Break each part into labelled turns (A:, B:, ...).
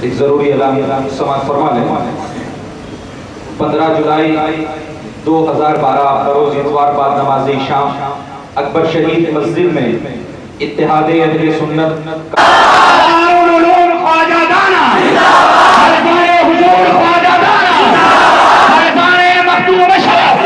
A: ایک ضروری اعلان سماعت فرما لیں۔ 15 جولائی 2012 بروز اتوار بعد نماز شام اکبر شہید مسجد میں اتحاد اہل سنت خواجہ دانا خلفائے حضور خواجہ دانا خلفائے مخدوم شرف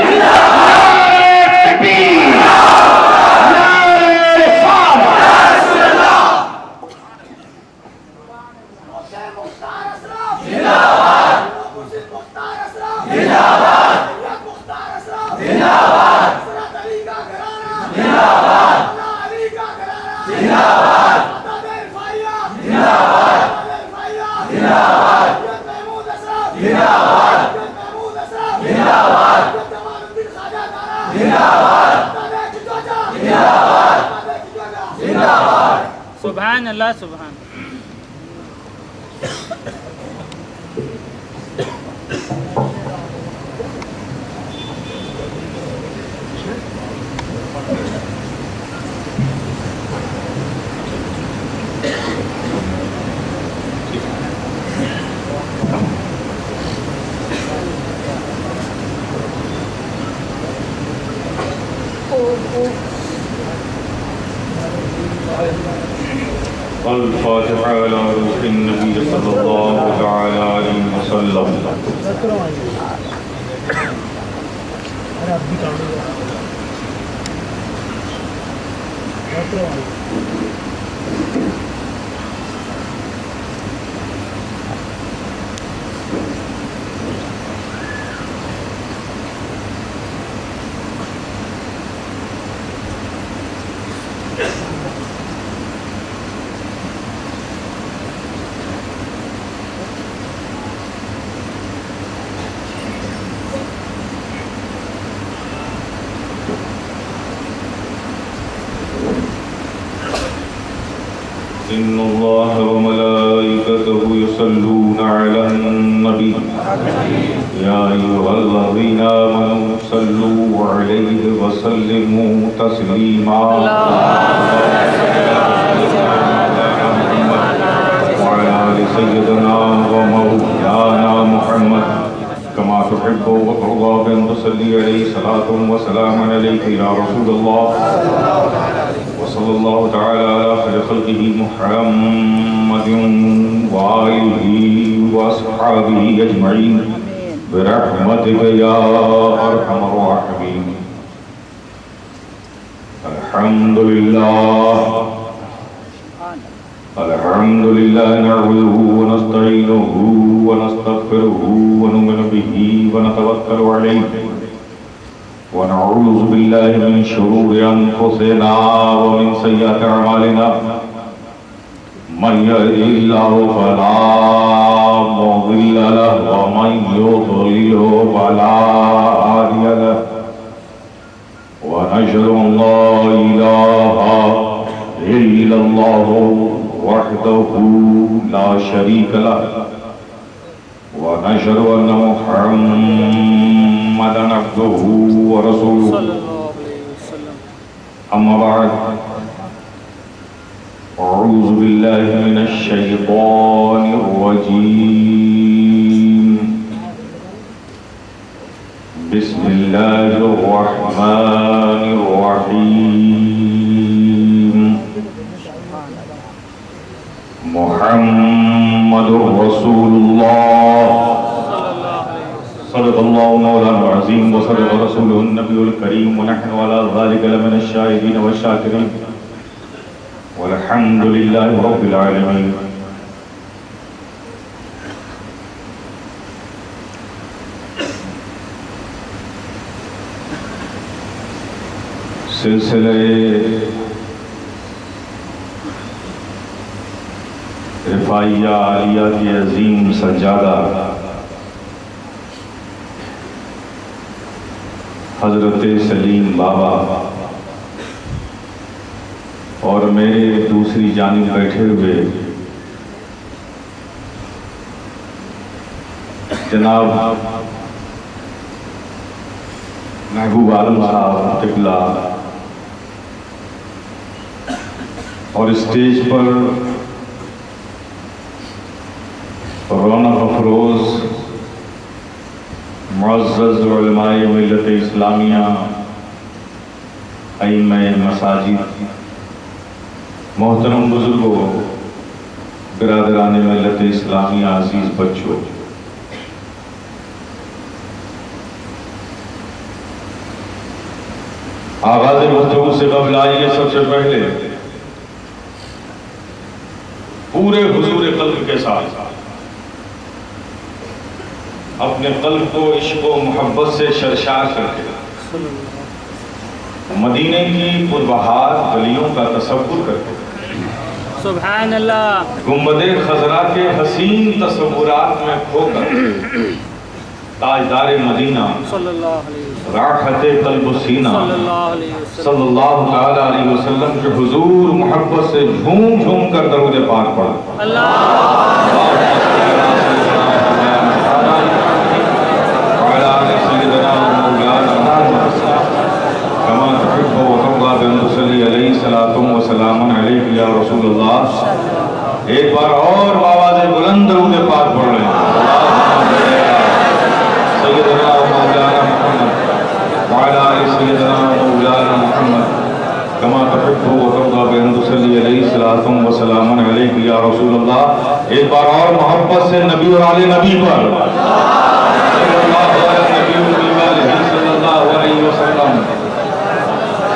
B: سبحان اللہ سبحان
C: الفاتحة على روح النبي صلى الله تعالى عليه وسلم. إن الله وملائكته يصلون على النبي يا أيها الذين آمنوا صلوا عليه وسلموا تسليما وعلى آل سيدنا ومولانا محمد كما تحب وترضى بأن تصلي عليه صلاة وسلام عليك يا رسول الله وصلى الله تعالى على خير خلقه محمد وآله وأصحابه أجمعين برحمتك يا أرحم الراحمين. الحمد لله نعوذه ونستعينه ونستغفره ونؤمن به ونتوكل عليه ونعوذ بالله من شرور أنفسنا ومن سيئات أعمالنا من يهده الله فلا مضل له ومن يضلل فلا هادي له ونشهد أن لا إله إلا الله وحده لا شريك له ونشهد أن محمدا عبده ورسوله. أما بعد أعوذ بالله من الشيطان الرجيم. بسم الله الرحمن الرحيم. محمد رسول الله صدق الله مولانا العظيم وصدق رسوله النبي الكريم ونحن على ذلك لمن الشاهدين والشاكرين والحمد لله رب العالمين. سلسلہ رفاعیہ عالیہ کی عظیم سجادہ حضرت سلیم بابا اور میرے دوسری جانب بیٹھے ہوئے جناب محبوب عالم صاحب قبلہ اور اسٹیج پر رونق افروز معزز علماء ملت اسلامیہ، ائمہ مساجد، محترم بزرگوں، برادران ملت اسلامیہ، عزیز بچوں، آغاز گفتگو سے قبل آئیے سب سے پہلے پورے حضور قلب کے ساتھ اپنے قلب کو عشق و محبت سے سرشار کر کے مدینے کی پربہار گلیوں کا تصور کرتے
B: سبحان اللہ،
C: گنبد خضرا کے حسین تصورات میں کھو کر تاجدار مدینہ
B: صلی اللہ علیہ وسلم،
C: راحت قلب و سینہ
B: صلی اللہ علیہ وسلم،
C: صلی اللہ تعالی علیہ وسلم کے حضور محبت سے جھوم جھوم کر درود پاک پڑھا۔ سلام علیکم یا رسول اللہ۔ ایک بار اور آواز بلند درود پاک پڑھ رہے ہیں۔ سیدنا مولانا محمد وعلی آل سیدنا مولانا محمد کما تحب و ترضى بأن تصلي علیہ الصلاۃ والسلام علیکم یا رسول اللہ۔ ایک بار اور محبت سے نبی اور آل نبی پر صلی اللہ علیہ وسلم،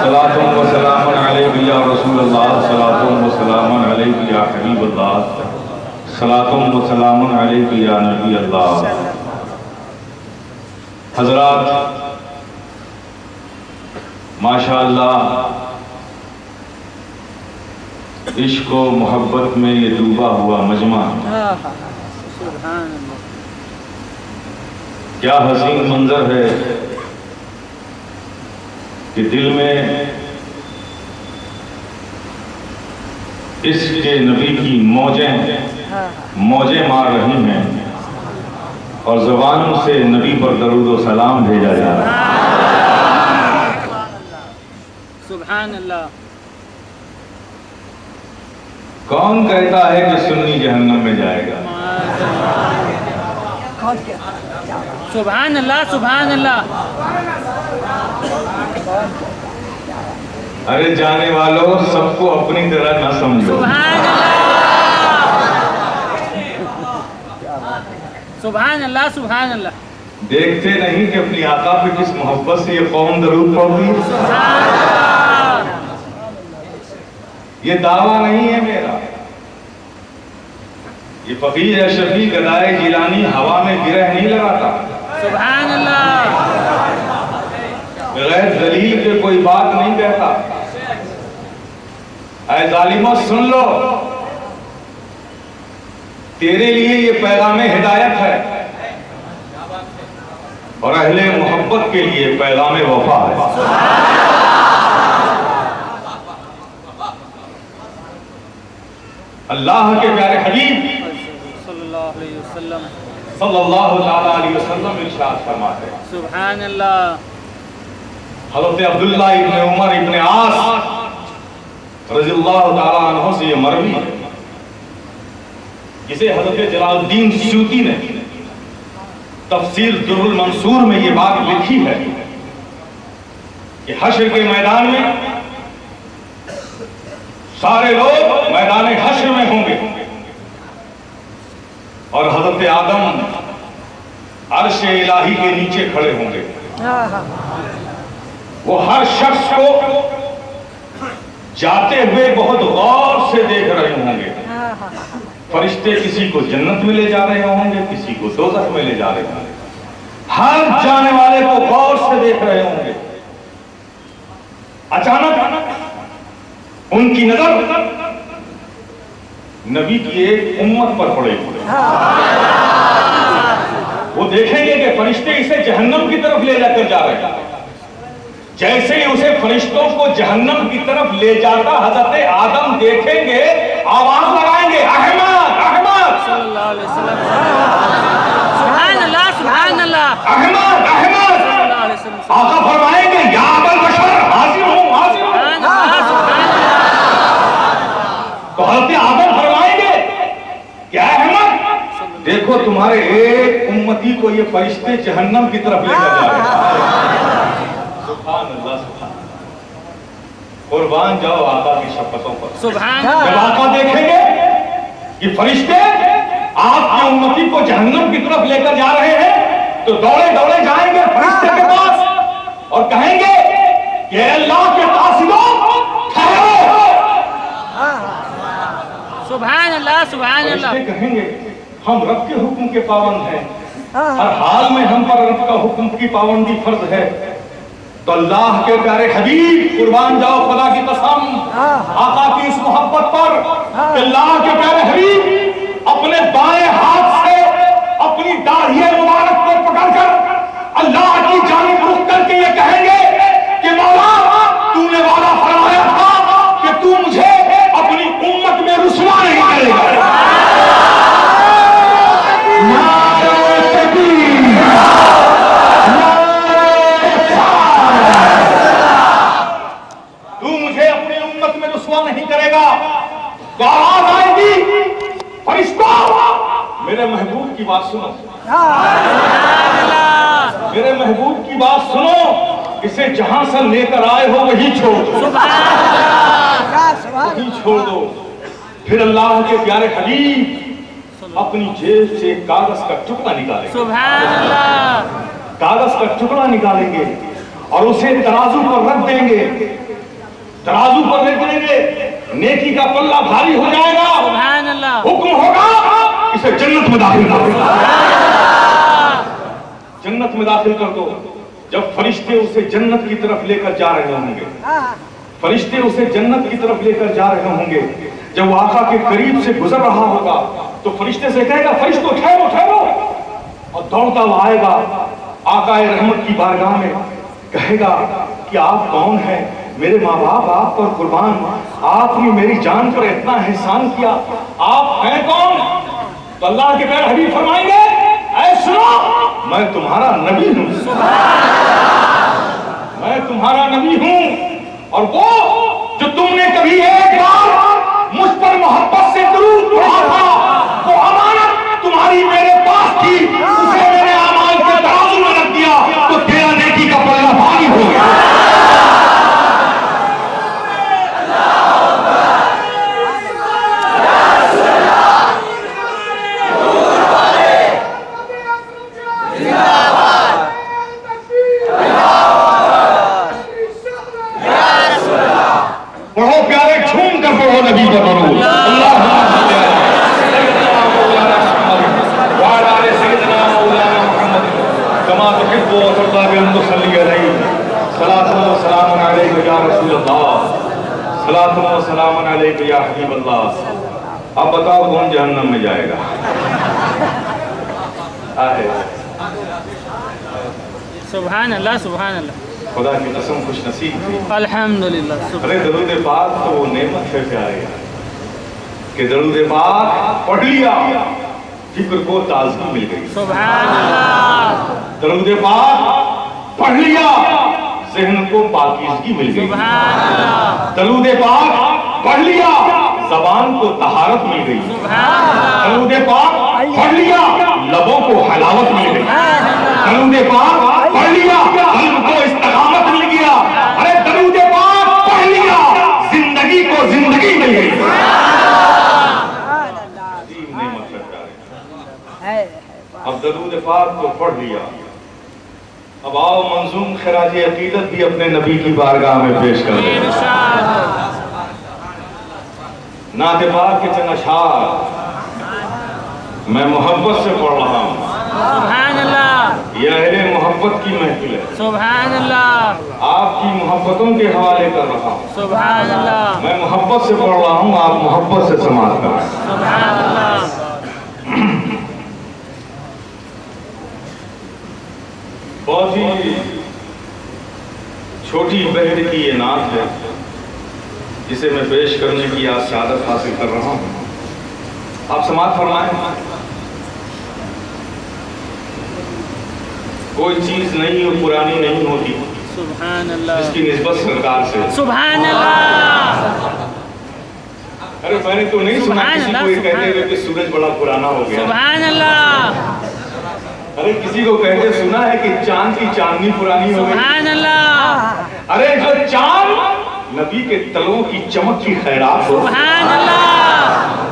C: صلاۃ و سلام علیک یا رسول اللہ، صلاۃ و سلام علیک یا حبیب اللہ، صلاۃ و سلام علیک یا نبی اللہ۔ حضرات، ماشاءاللہ عشق و محبت میں یہ ڈوبا ہوا مجمع،
B: سبحان اللہ،
C: کیا حسین منظر ہے کہ دل میں اس کے نبی کی موجیں مار رہی ہیں اور زبانوں سے نبی پر درود و سلام بھیجا جا رہا ہے۔
B: سبحان اللہ،
C: کون کہتا ہے کہ سنی جہنم میں جائے گا؟
B: سبحان اللہ، سبحان اللہ،
C: ارے جانے والوں، سب کو اپنی طرح نہ سمجھو۔
B: سبحان اللہ، سبحان اللہ، سبحان اللہ،
C: دیکھتے نہیں کہ اپنی آقا پہ کس محبت سے یہ قوم درود پڑھتی ہے؟
B: سبحان اللہ،
C: یہ دعویٰ نہیں ہے میرا، یہ فقیر اشرفی گدائے جیلانی ہوا میں گرہ نہیں لگاتا،
B: سبحان اللہ،
C: غیر دلیل کے کوئی بات نہیں کہتا۔ اے ظالموں سن لو، تیرے لیے یہ پیغام ہدایت ہے اور اہل محبت کے لیے پیغام وفا ہے۔ اللہ کے پیارے حبیب
B: صلی اللہ علیہ وسلم،
C: صلی اللہ تعالی علیہ وسلم ارشاد فرماتے ہیں،
B: سبحان اللہ،
C: حضرت عبداللہ ابن عمر ابن عاص رضی اللہ تعالیٰ عنہ سے یہ مروی ہے، جسے حضرت جلال الدین سیوطی نے تفسیر در المنصور میں یہ بات لکھی ہے کہ حشر کے میدان میں سارے لوگ میدان حشر میں ہوں گے اور حضرت آدم عرش الہی کے نیچے کھڑے ہوں گے۔ وہ ہر شخص کو جاتے ہوئے بہت غور سے دیکھ رہے ہوں گے۔ فرشتے کسی کو جنت میں لے جا رہے ہوں گے، کسی کو دوزخ میں لے جا رہے ہوں گے، ہر جانے والے کو غور سے دیکھ رہے ہوں گے۔ اچانک ان کی نظر نبی کی ایک امت پر پڑے گی۔ وہ دیکھیں گے کہ فرشتے اسے جہنم کی طرف لے جا کر جا رہے ہیں۔ جیسے ہی اسے فرشتوں کو جہنم کی طرف لے جاتا حضرت آدم دیکھیں گے، آواز لگائیں گے، احمد احمد،
B: صلی اللہ علیہ وسلم، سبحان اللہ، سبحان اللہ،
C: احمد احمد،
B: صلی اللہ علیہ وسلم،
C: آقا فرمائیں گے یا ابا البشر حاضر ہوں حاضر ہوں۔
B: سبحان اللہ، سبحان اللہ،
C: تو حضرت آدم فرمائیں گے کہ احمد،
B: صلی
C: देखो तुम्हारे एक उम्मती को ये फरिश्ते जहन्नम की तरफ लेकर जा रहे हैं। सुभान अल्लाह, सुभान। कुर्बान जाओ आका की शपथों पर।
B: सुभान
C: जब आका देखेंगे कि फरिश्ते आपकी उम्मती को जहन्नम की तरफ लेकर जा रहे हैं, तो दौड़े दौड़े जाएंगे फरिश्ते के पास और कहेंगे कि अल्लाह के कासिदों ठहरो।
B: सुभान अल्लाह, सुभान अल्लाह।
C: फरिश्ते कहेंगे हम रब के हुक्म के पाबंद हैं, हर हाल में हम पर रब का हुक्म की पाबंदी फर्ज है। तो अल्लाह के प्यारे हबीब, कुर्बान जाओ खुदा की कसम आका की इस मोहब्बत पर, अल्लाह के प्यारे हबीब अपने बाएं हाथ से अपनी दाढ़ी मुबारक को पकड़कर अल्लाह की जानिब रुख करके ये कहेंगे कि मौला तूने वादा फरमाया था कि तू मुझे अपनी उम्मत में रुसवा नहीं करेगा। नहीं करेगा तो आवाज आएगी, फरिश्तों मेरे महबूब की बात सुनो, मेरे महबूब की बात सुनो, इसे जहां से लेकर आए हो वही छोड़ दो, वही छोड़ दो। फिर अल्लाह के प्यारे हबीब अपनी जेब से कागज का टुकड़ा निकालेंगे, कागज का टुकड़ा निकालेंगे और उसे तराजू पर रख देंगे, तराजू पर रख देंगे, नेकी का पल्ला भारी हो जाएगा,
B: सुभान अल्लाह।
C: हुक्म होगा इसे जन्नत में दाखिल कर दो, जन्नत में दाखिल कर दो। जब फरिश्ते उसे जन्नत की तरफ लेकर जा रहे होंगे, फरिश्ते उसे जन्नत की तरफ लेकर जा रहे होंगे, जब वो आका के करीब से गुजर रहा होगा तो फरिश्ते से कहेगा फरिश्तों ठहरो ठहरो, और दौड़ता हुआ आएगा आकाए रहमत की बारगाह में, कहेगा कि आप कौन हैं? मेरे माँ बाप आप पर कुर्बान, आपने मेरी जान पर इतना एहसान किया, आप हैं कौन? तो अल्लाह के प्यारे हबीब फरमाएंगे ऐ सुनो, मैं तुम्हारा नबी हूँ, मैं तुम्हारा नबी हूँ, और वो जो तुमने कभी एक बार मुझ पर मोहब्बत से दुरूद पढ़ा था, वो अमानत तुम्हारी मेरे पास थी, उसे मेरे आमाल के तराजू में रख दिया तो तेरा नेकी का पल्ला भारी हो गया। पढ़ो प्यारे, झूम कर पढ़ो नबी का दरूद, कमा तुहिब्बु व तुर्दा बिअन तुसल्ली अलैहि, सलातु व सलामुन अलैका या रसूल अल्लाह, सलातु व सलामुन अलैका या हबीब अल्लाह। अब बताओ कौन जहन्नम में जाएगा?
B: सुभान अल्लाह, सुभान अल्लाह।
C: खुदा की कसम खुश नसीब थी,
B: अल्हम्दुलिल्लाह।
C: अरे दरूद पाक तो वो नेमत है प्यारे कि दरूद पाक पढ़ लिया फिक्र को ताजगी मिल गई,
B: सुभान अल्लाह।
C: दरूद पाक पढ़ लिया ज़हन को पाकीज़गी मिल गई,
B: सुभान अल्लाह।
C: दरूद पाक पढ़ लिया ज़बान को तहारत मिल गई,
B: सुभान अल्लाह।
C: दरूद पाक पढ़ लिया लबों को हलावत मिल गई, दरूद पाक पढ़ लिया दिल को इस्तिकामत मिल गया, अरे दरूद पाक पढ़ लिया जिंदगी को जिंदगी मिल गई। अब दरूद पाक को पढ़ लिया, अब आओ मंजूम खिराज अकीदत भी अपने नबी की बारगाह में पेश कर दे। नाते पाक के चंद अशआर मैं मोहब्बत से पढ़ रहा हूँ,
B: सुभान अल्लाह।
C: यह अहले मोहब्बत की महफिल है,
B: सुभान अल्लाह।
C: आपकी मोहब्बतों के हवाले कर रहा हूँ,
B: सुभान अल्लाह।
C: मैं मोहब्बत से पढ़ रहा हूँ, आप मोहब्बत से समाअत करें।
B: सुभान अल्लाह।
C: बहुत ही छोटी बहर की ये नात है जिसे मैं पेश करने की आज सआदत हासिल कर रहा हूँ, आप समाअत फरमाएं। कोई चीज नहीं और पुरानी नहीं होती,
B: सुभान अल्लाह।
C: इसकी निस्बत सरकार से,
B: सुभान अल्लाह।
C: अरे मैंने तो नहीं सुना किसी को ये कहते हुए कि सूरज बड़ा पुराना हो गया।
B: सुभान अल्लाह।
C: अरे किसी को कहते सुना है कि चांद की चांदनी पुरानी हो गई।
B: सुभान अल्लाह।
C: अरे जो चांद नबी के तलों की चमक की खैरात हो,
B: सुभान अल्लाह।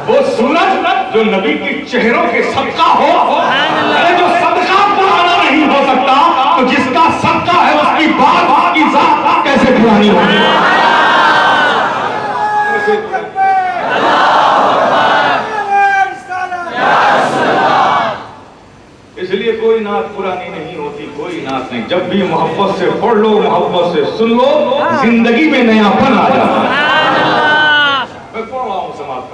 C: वो सूरज जो नबी के चेहरों के सदका हो। अरे जो सदका पुराना नहीं हो सकता, तो जिसका सदका है उसकी बात की जात कैसे पुरानी होगी? इसलिए कोई नात पुरानी नहीं होती, कोई नात नहीं। जब भी मोहब्बत से पढ़ लो, मोहब्बत से सुन लो, जिंदगी में नयापन आ जाता है। मैं पढ़ रहा हूँ समाप्त,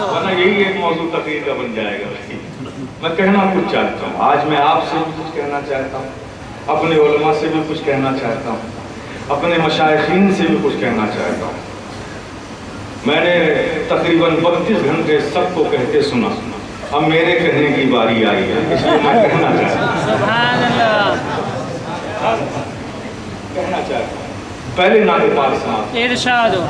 C: वरना यही एक मौजूद तकरीर का बन जाएगा। मैं कहना कुछ चाहता हूँ, आज मैं आपसे भी कुछ कहना चाहता हूँ, अपने उलमा से भी कुछ कहना चाहता हूँ, अपने मशाइखीन से भी कुछ कहना चाहता हूँ। मैंने तकरीबन 32 घंटे सबको कहते सुना, अब मेरे कहने की बारी आई है, इसलिए मैं कहना चाहता हूँ।
B: सुभान अल्लाह।
C: कहना चाहता हूँ। पहले नारे पाक समाप्त।
B: इरशाद हो।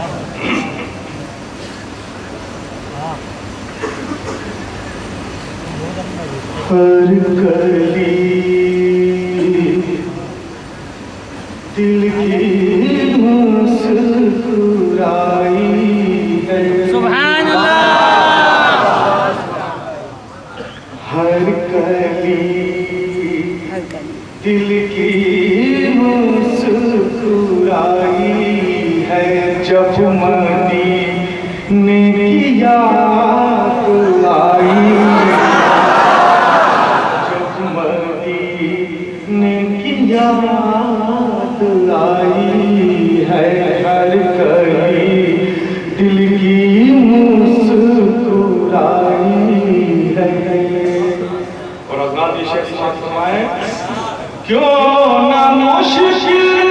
C: हर कली दिल की मुस्कुराई है।
B: सुभान अल्लाह।
C: हर कली दिल की मुस्कुराई है, जब मदीने की याद आई, जब मदीने की याद आई है। हर कली दिल की मुस्कुराई है। और हज़रात ये शेर समाप्त फरमाएं, क्यों ना मुश्किल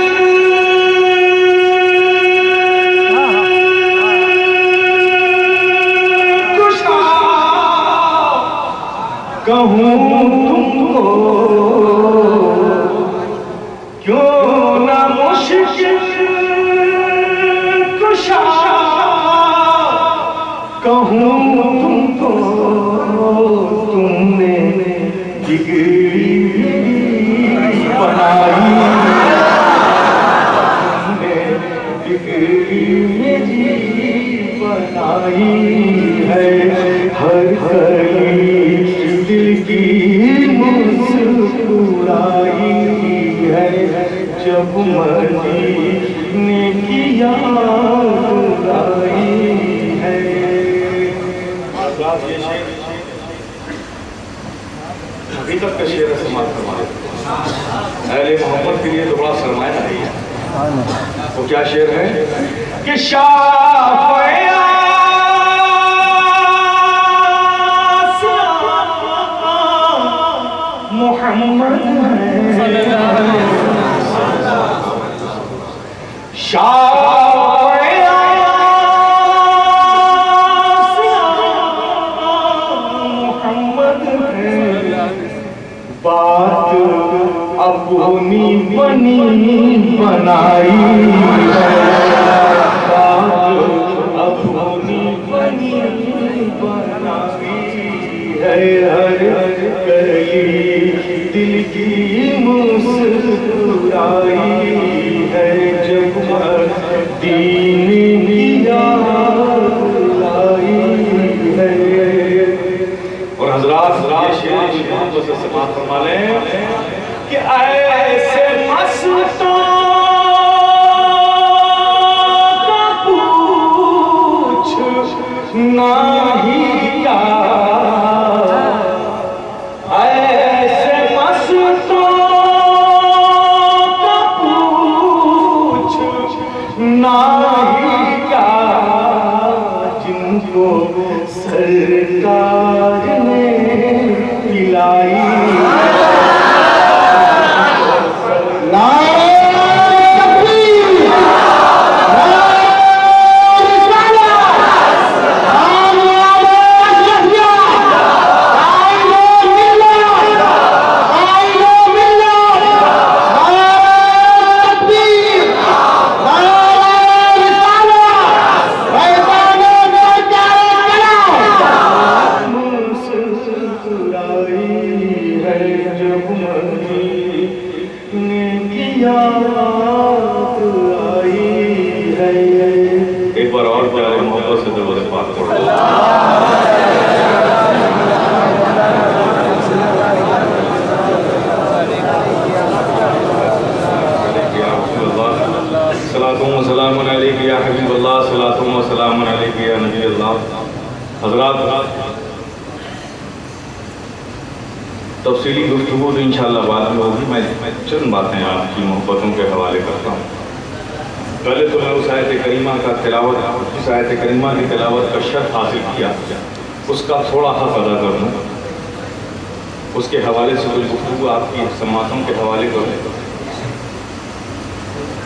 C: कुशा कहूँ तुमको, क्यों ना मुश्किल कुशा कहूँ तुमको, तुमने बिगड़ी बनाई, तुमने बिगड़ी बनाई है। हर कली दिल की मुस्कुराई है, जब मदीने की याद आई है। ये शेर हकीकत का शेर है, समाप्त फरमाए। अहले मोहब्बत के लिए तो बड़ा सरमाया है। वो क्या शेर है कि शाफ़िया मोहम्मद शाफ़िया मोहम्मद बात अपनी बनी बनाई है, बात अपनी बनी बनाई है। हर कली दिल की मुस्कुराई है, जब मदीने की याद आई है। और हज़रात ये शेर मोहब्बत से समाप्त फरमा लें कि ऐसे मस्तों का पूछ नहीं क्या, ऐसे मस्तों का पूछ नहीं क्या, जिनको सरकार ने पिलाई। درود پاک پڑھو. صلاۃ و سلام علیک یا حبیب اللہ، صلاۃ و سلام علیک یا نبی اللہ. حضرات تفصیلی گفتگو تو انشاءاللہ بعد میں ہوگی. میں چند باتیں آپ کی محبتوں کے حوالے کرتا ہوں. پہلے تو میں اس آیت کریمہ کا تلاوت، اس آیت کریمہ کی تلاوت کا شرف حاصل کیا، اس کا تھوڑا حق ادا کروں، اس کے حوالے سے کوئی گفتگو آپ کی سماعتوں کے حوالے کروں.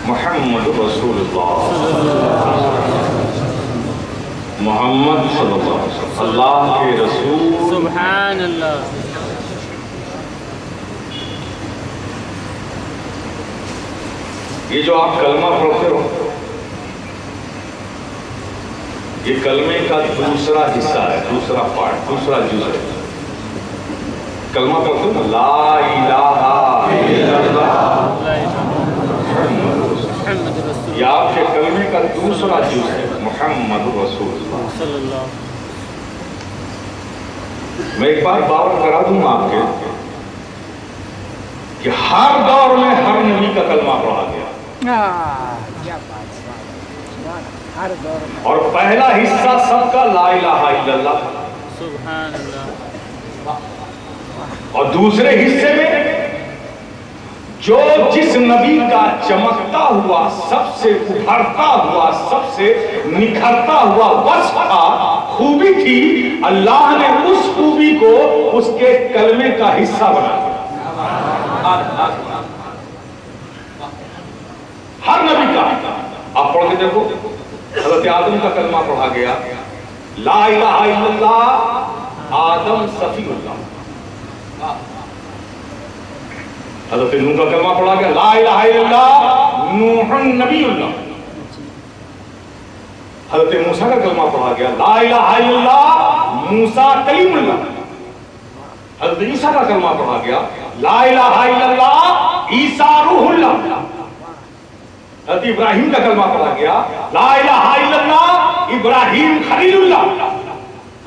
C: محمد رسول اللہ، محمد صلی اللہ علیہ وسلم اللہ کے رسول.
B: سبحان اللہ.
C: یہ جو آپ کلمہ پڑھتے ہو، یہ کلمے کا دوسرا حصہ ہے، دوسرا پارٹ، دوسرا جز ہے. کلمہ پڑھتے ہو لا الہ الا اللہ، یہ آپ کے کلمے کا دوسرا جز ہے، محمد رسول اللہ
B: صلی اللہ.
C: میں ایک بار باور کرا دوں آپ کے کہ ہر دور میں ہر نبی کا کلمہ پڑھا گیا، اور پہلا حصہ سب کا لا الہ الا اللہ تھا.
B: سبحان اللہ.
C: اور دوسرے حصے میں جو جس نبی کا چمکتا ہوا، سب سے ابھرتا ہوا، سب سے نکھرتا ہوا وصف تھا، خوبی تھی، اللہ نے اس خوبی کو اس کے کلمے کا حصہ بنا دیا. ہر نبی کا آپ پڑھ کے دیکھو. حضرت آدم کا کلمہ پڑھا گیا لا الہ الا اللہ، آدم صفی اللہ. حضرت نوح کا کلمہ پڑھا گیا لا الہ الا اللہ، نوح نبی اللہ. حضرت موسیٰ کا کلمہ پڑھا گیا لا الہ الا اللہ، موسیٰ کلیم اللہ. حضرت عیسیٰ کا کلمہ پڑھا گیا لا الہ الا اللہ، عیسیٰ روح اللہ. حضرت ابراہیم کا کلمہ پڑھا گیا لا الہ الا اللہ، ابراہیم خلیل اللہ.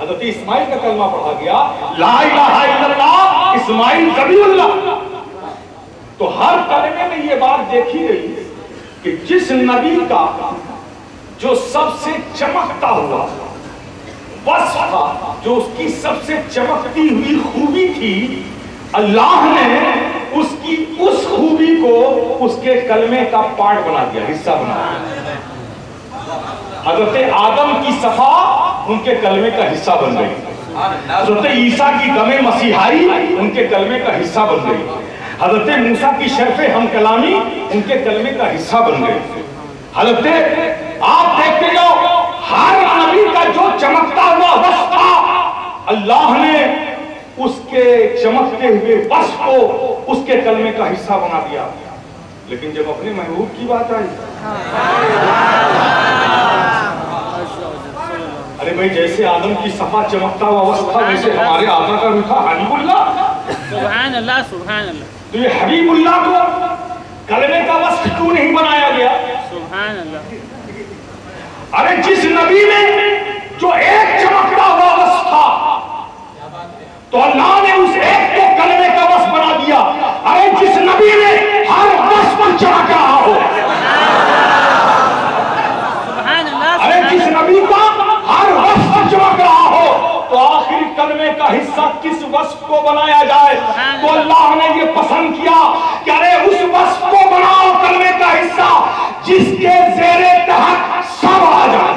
C: حضرت اسماعیل کا کلمہ پڑھا گیا لا الہ الا اللہ، اسماعیل ذبیح اللہ. تو ہر کلمے میں یہ بات دیکھی گئی کہ جس نبی کا جو سب سے چمکتا ہوا وصف تھا، جو اس کی سب سے چمکتی ہوئی خوبی تھی، اللہ نے اس کی اس خوبی کو اس کے کلمے کا پارٹ بنا دیا، حصہ بنا دیا. حضرت آدم کی صفا ان کے کلمے کا حصہ بن گئی. حضرت عیسیٰ کی دم مسیحائی ان کے کلمے کا حصہ بن گئی. حضرت موسیٰ کی شرف ہم کلامی ان کے کلمے کا حصہ بن گئی. حضرت آپ دیکھتے جاؤ ہر نبی کا جو چمکتا ہوا وصف تھا، اللہ نے اس کے چمکتے ہوئے وصف کو اس کے کلمے کا حصہ بنا دیا. لیکن جب اپنے محبوب کی بات آئی، ارے بھائی جیسے آدم کی صفا چمکتا ہوا وصف تھا، ویسے ہمارے آقا کا روح تھا حبیب اللہ.
B: سبحان اللہ. سبحان اللہ.
C: تو یہ حبیب اللہ کو کلمے کا وصف کیوں نہیں بنایا گیا؟
B: سبحان اللہ.
C: ارے جس نبی میں جو ایک چمکتا ہوا وصف تھا، تو اللہ نے اس ایک کو کلمے کا وصف بنا دیا. ارے جس نبی میں ہر وصف پر چمک رہا ہو، ارے جس نبی کا ہر وصف پر چمک رہا ہو، تو آخر کلمے کا حصہ کس وصف کو بنایا جائے؟ تو اللہ نے یہ پسند کیا کہ ارے اس وصف کو بناؤ کلمے کا حصہ جس کے زیر تحت سب آ جائے.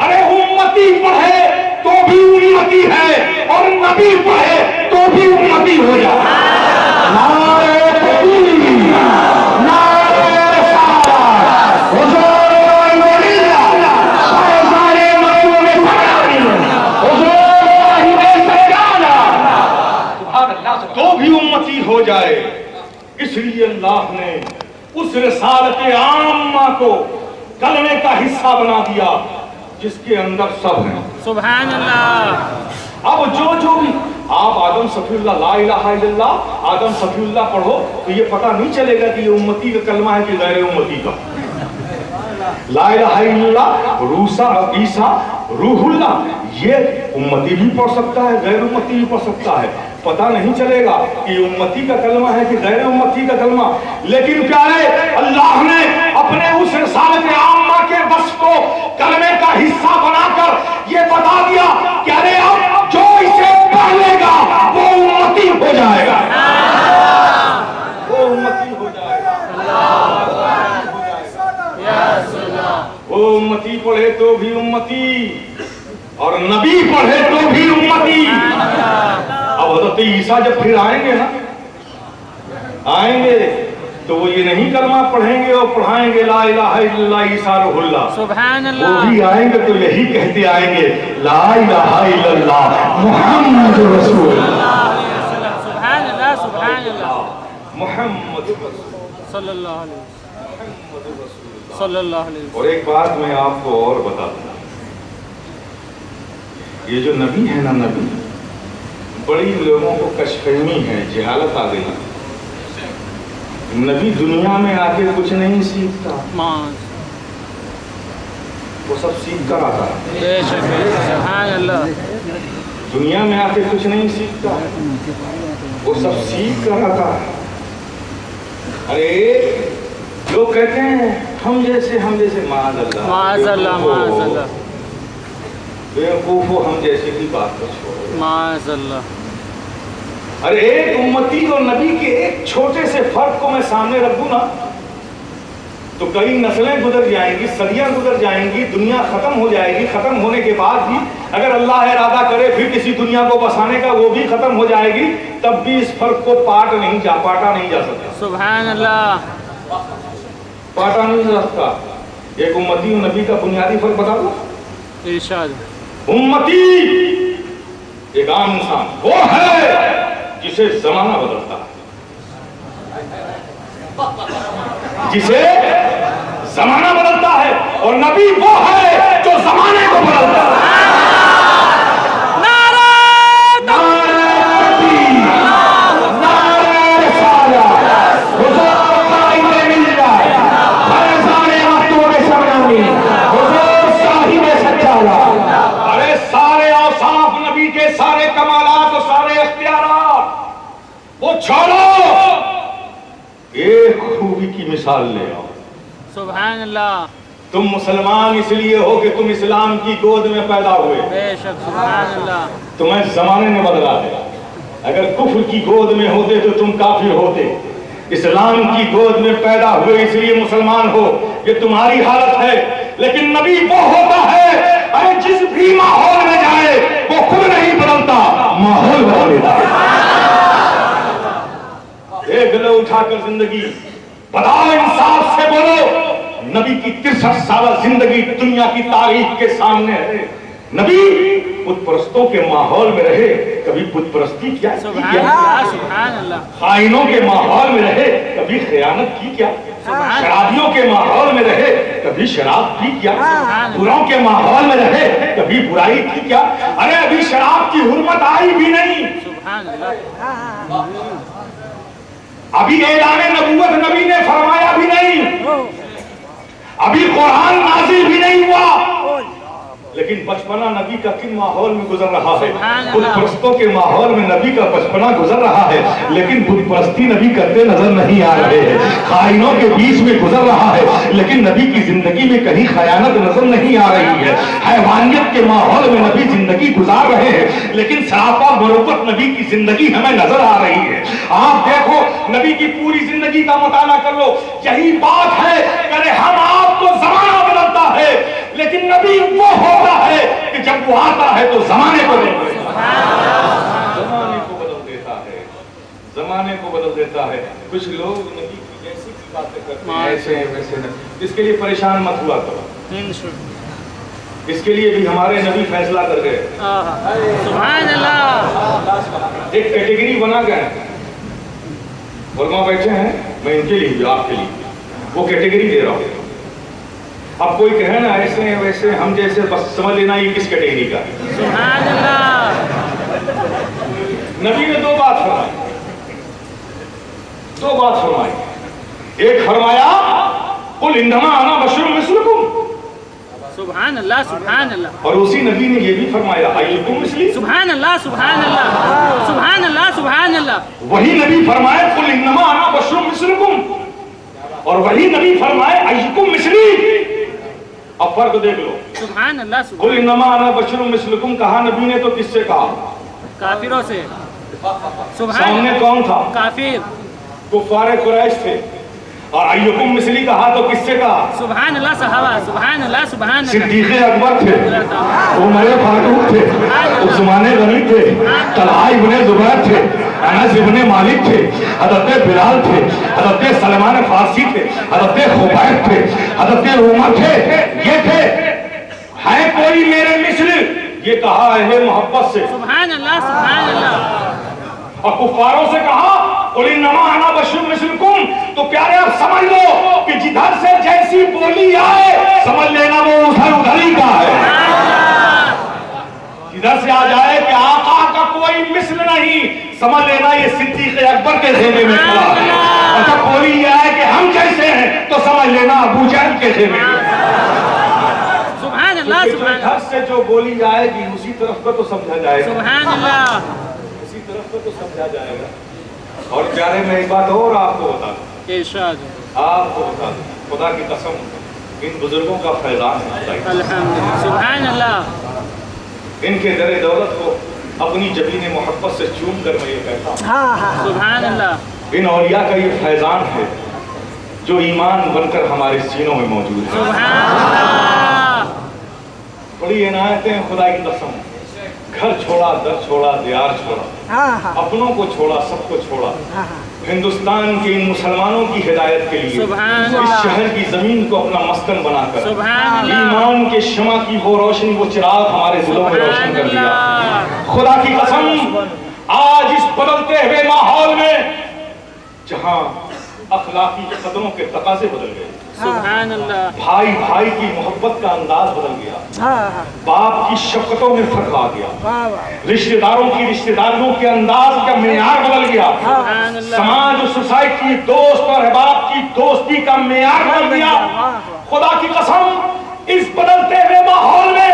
C: ارے امتی پڑھے تو بھی امتی ہے، اور نبی پڑھے تو بھی امتی ہو جائے. نعرہ تکبیر، نعرہ رسالت، حضور مولا، سارے مردوں میں حضور واحد سرکارہ، تو بھی امتی ہو جائے. اس لیے اللہ نے اس رسالت عامہ کو کلمے کا حصہ بنا دیا جس کے اندر سب ہیں.
B: سبحان اللہ.
C: اب جو بھی آپ آدم صفی اللہ لا الہ الا اللہ آدم صفی اللہ پڑھو تو یہ پتہ نہیں چلے گا کہ یہ امتی کا کلمہ ہے کہ غیر امتی کا. لا الہ الا اللہ روسا عیسیٰ روح اللہ، یہ امتی بھی پڑھ سکتا ہے، غیر امتی بھی پڑھ سکتا ہے، پتہ نہیں چلے گا کہ امتی کا کلمہ ہے کہ غیر امتی کا کلمہ. لیکن پیارے اللہ نے اپنے اس رسالت عامہ کے وصف کو کلمے کا حصہ بنا کر یہ بتا دیا کہ ارے اب جو اسے پڑھ لے گا وہ امتی ہو جائے گا، وہ امتی ہو جائے گا، وہ امتی پڑھے تو بھی امتی اور نبی پڑھے تو بھی امتی. اب حضرت عیسیٰ جب پھر آئیں گے نا، آئیں گے تو وہ یہ نہیں کلمہ پڑھیں گے اور پڑھائیں گے لا الہ الا اللہ عیسیٰ روح اللہ،
B: سبحان اللہ.
C: وہ بھی آئیں گے تو یہی کہتے آئیں گے لا الہ الا اللہ محمد رسول اللہ،
B: سبحان اللہ سبحان اللہ
C: محمد
B: صلی اللہ علیہ وسلم صلی اللہ علیہ وسلم.
C: اور ایک بات میں آپ کو اور بتا دوں، یہ جو نبی ہے نا، نبی بڑی لوگوں کو کشفہمی ہے، جہالت آ گئی. نبی دنیا میں آ کے کچھ نہیں سیکھتا، وہ سب سیکھ کر آتا ہے.
B: بے شک سبحان اللہ.
C: دنیا میں آ کے کچھ نہیں سیکھتا، وہ سب سیکھ کر آتا ہے. ارے لوگ کہتے ہیں ہم جیسے معاذ اللہ
B: معاذ اللہ معاذ اللہ
C: بیوقوفو، ہم جیسے کی بات کو چھوڑو
B: معاذ اللہ.
C: ارے ایک امتی اور نبی کے ایک چھوٹے سے فرق کو میں سامنے رکھ دوں نا تو کئی نسلیں گزر جائیں گی، صدیاں گزر جائیں گی، دنیا ختم ہو جائے گی. ختم ہونے کے بعد بھی اگر اللہ ارادہ کرے پھر کسی دنیا کو بسانے کا، وہ بھی ختم ہو جائے گی، تب بھی اس فرق کو پاٹا نہیں جا سکتا.
B: سبحان اللہ.
C: پاٹا نہیں جا سکتا. ایک امتی اور نبی کا بنیادی فرق بتا دو.
B: ارشاد.
C: امتی ایک عام انسان وہ ہے جسے زمانہ بدلتا ہے، جسے زمانہ بدلتا ہے، اور نبی وہ ہے جو زمانے کو بدلتا ہے. سارے کمالات اور سارے اختیارات وہ چھوڑو، ایک خوبی کی مثال لے آؤ.
B: سبحان اللہ.
C: تم مسلمان اس لیے ہو کہ تم اسلام کی گود میں پیدا ہوئے.
B: بے شک سبحان اللہ.
C: تمہیں زمانے نے بدلا ہے. اگر کفر کی گود میں ہوتے تو تم کافر ہوتے. اسلام کی گود میں پیدا ہوئے اس لیے مسلمان ہو، یہ تمہاری حالت ہے. لیکن نبی وہ ہوتا ہے ارے جس بھی ماحول میں جائے وہ خود نہیں بدلتا، ماحول بدل دیتا ہے. ایک گلے اٹھا کر زندگی بتاؤ، انصاف سے بولو. نبی کی 63 سالہ زندگی دنیا کی تاریخ کے سامنے ہے. نبی بت پرستوں کے ماحول میں رہے، کبھی بت پرستی کیا؟
B: سبحان اللہ سبحان اللہ.
C: خائنوں کے ماحول میں رہے، کبھی خیانت کی کیا؟ شرابیوں کے ماحول میں رہے، کبھی شراب پی کیا؟ بروں کے ماحول میں رہے، کبھی برائی کی کیا؟ ارے ابھی شراب کی حرمت آئی بھی نہیں،
B: سبحان اللہ.
C: ابھی اعلان نبوت نبی نے فرمایا بھی نہیں، ابھی قرآن نازل بھی نہیں ہوا. لیکن بچپنا نبی کا کن ماحول میں گزر رہا ہے؟ بت پرستوں کے ماحول میں نبی کا بچپنا گزر رہا ہے، لیکن بت پرستی نبی کرتے نظر نہیں آ رہے ہیں. خائنوں کے بیچ میں گزر رہا ہے، لیکن نبی کی زندگی میں کہیں خیانت نظر نہیں آ رہی ہے. حیوانیت کے ماحول میں نبی زندگی گزار رہے ہیں، لیکن سراپا مروت نبی کی زندگی ہمیں نظر آ رہی ہے. آپ دیکھو نبی کی پوری زندگی کا مطالعہ کر لو، یہی بات ہے کہ ہم آپ کو زمانہ بدلتا ہے، لیکن نبی وہ ہوتا ہے کہ جب وہ آتا ہے تو زمانے کو بدل دیتا ہے. زمانے کو بدل دیتا ہے، زمانے کو بدل دیتا ہے. کچھ لوگ نبی کی جیسی کی باتیں کرتے ہیں، ایسے ہیں ویسے نہیں. اس کے لیے پریشان مت ہوا کرو، اس کے لیے بھی ہمارے نبی فیصلہ کر گئے.
B: سبحان اللہ.
C: ایک کیٹیگری بنا گئے، علماء بیٹھے ہیں، میں ان کے لیے بھی آپ کے لیے وہ کیٹیگری دے رہا ہوں. اب کوئی کہے نا ایسے ہیں ویسے ہم جیسے، بس سمجھ لینا یہ کس کیٹیگری کا.
B: سبحان اللہ.
C: نبی نے دو بات فرمائی. ایک فرمایا قل انما انا بشر مثلکم،
B: سبحان اللہ سبحان اللہ.
C: اور اسی نبی نے یہ بھی فرمایا ایکم مثلی.
B: سبحان اللہ سبحان اللہ سبحان اللہ سبحان اللہ.
C: وہی نبی فرمائے قل انما انا بشر مثلکم. اور وہی نبی فرمائے ایکم مثلی. اب فرق دیکھ لو.
B: سبحان اللہ سبحان.
C: قل انما انا بشر مثلکم کہا نبی نے تو کس سے کہا؟
B: کافروں سے.
C: سامنے کون تھا؟
B: کافر
C: کفار قریش تھے. اور ایکم مثلی کہا تو کس سے کہا؟
B: سبحان اللہ صحابہ. سبحان اللہ سبحان اللہ.
C: صدیق اکبر تھے, عمر فاروق تھے, عثمان غنی تھے, طلحہ ابن زبیر تھے, انس ابن مالک تھے, حضرت بلال تھے, حضرت سلمان فارسی تھے, حضرت خبیب تھے, حضرت عمر تھے. یہ تھے. ہے کوئی میرے مثل؟ یہ کہا ہے محبت سے.
B: سبحان اللہ سبحان اللہ.
C: اور کفاروں سے کہا قل انما انا بشر مثلکم. تو پیارے آپ سمجھ لو کہ جدھر سے جیسی بولی آئے سمجھ لینا وہ ادھر ہی کا ہے. جدھر سے آ جائے کہ آقا کا کوئی مثل نہیں سمجھ لینا یہ صدیق اکبر کے خیمے میں کھڑا ہے. اور جب بولی یہ آئے کہ ہم کیسے ہیں تو سمجھ لینا ابو جہل کے خیمے میں.
B: سبحان اللہ سبحان اللہ.
C: جدھر سے جو بولی آئے گی اسی طرف کا تو سمجھا جائے گا.
B: سبحان اللہ.
C: اسی طرف کا تو سمجھا جائے گا. اور پیارے میں ایک بات اور آپ کو بتا دوں.
B: ارشاد.
C: آپ کو بتا دوں خدا کی قسم ان بزرگوں کا فیضان ہے.
B: الحمدللہ. سبحان اللہ.
C: ان کے در دولت کو اپنی جبین محبت سے چوم کر میں یہ کہتا ہوں
B: سبحان اللہ.
C: ان اولیاء کا یہ فیضان ہے جو ایمان بن کر ہمارے سینوں میں موجود ہے.
B: سبحان اللہ.
C: بڑی عنایتیں خدا کی قسم. گھر چھوڑا, در چھوڑا, دیار چھوڑا, اپنوں کو چھوڑا, سب کو چھوڑا, ہندوستان کے ان مسلمانوں کی ہدایت کے لیے اس شہر کی زمین کو اپنا مسکن بنا کر ایمان کے شمع کی وہ روشنی, وہ چراغ ہمارے دلوں میں روشن کر دیا. خدا کی قسم آج اس بدلتے ہوئے ماحول میں جہاں اخلاقی قدروں کے تقاضے بدل گئے,
B: سبحان اللہ.
C: بھائی بھائی کی محبت کا انداز بدل گیا, باپ کی شفقتوں میں فرق آ گیا, رشتہ داروں کی رشتہ داریوں کے انداز کا معیار بدل گیا, سماج و سوسائٹی, دوست اور احباب کی دوستی کا معیار بدل گیا. خدا کی قسم اس بدلتے ہوئے ماحول میں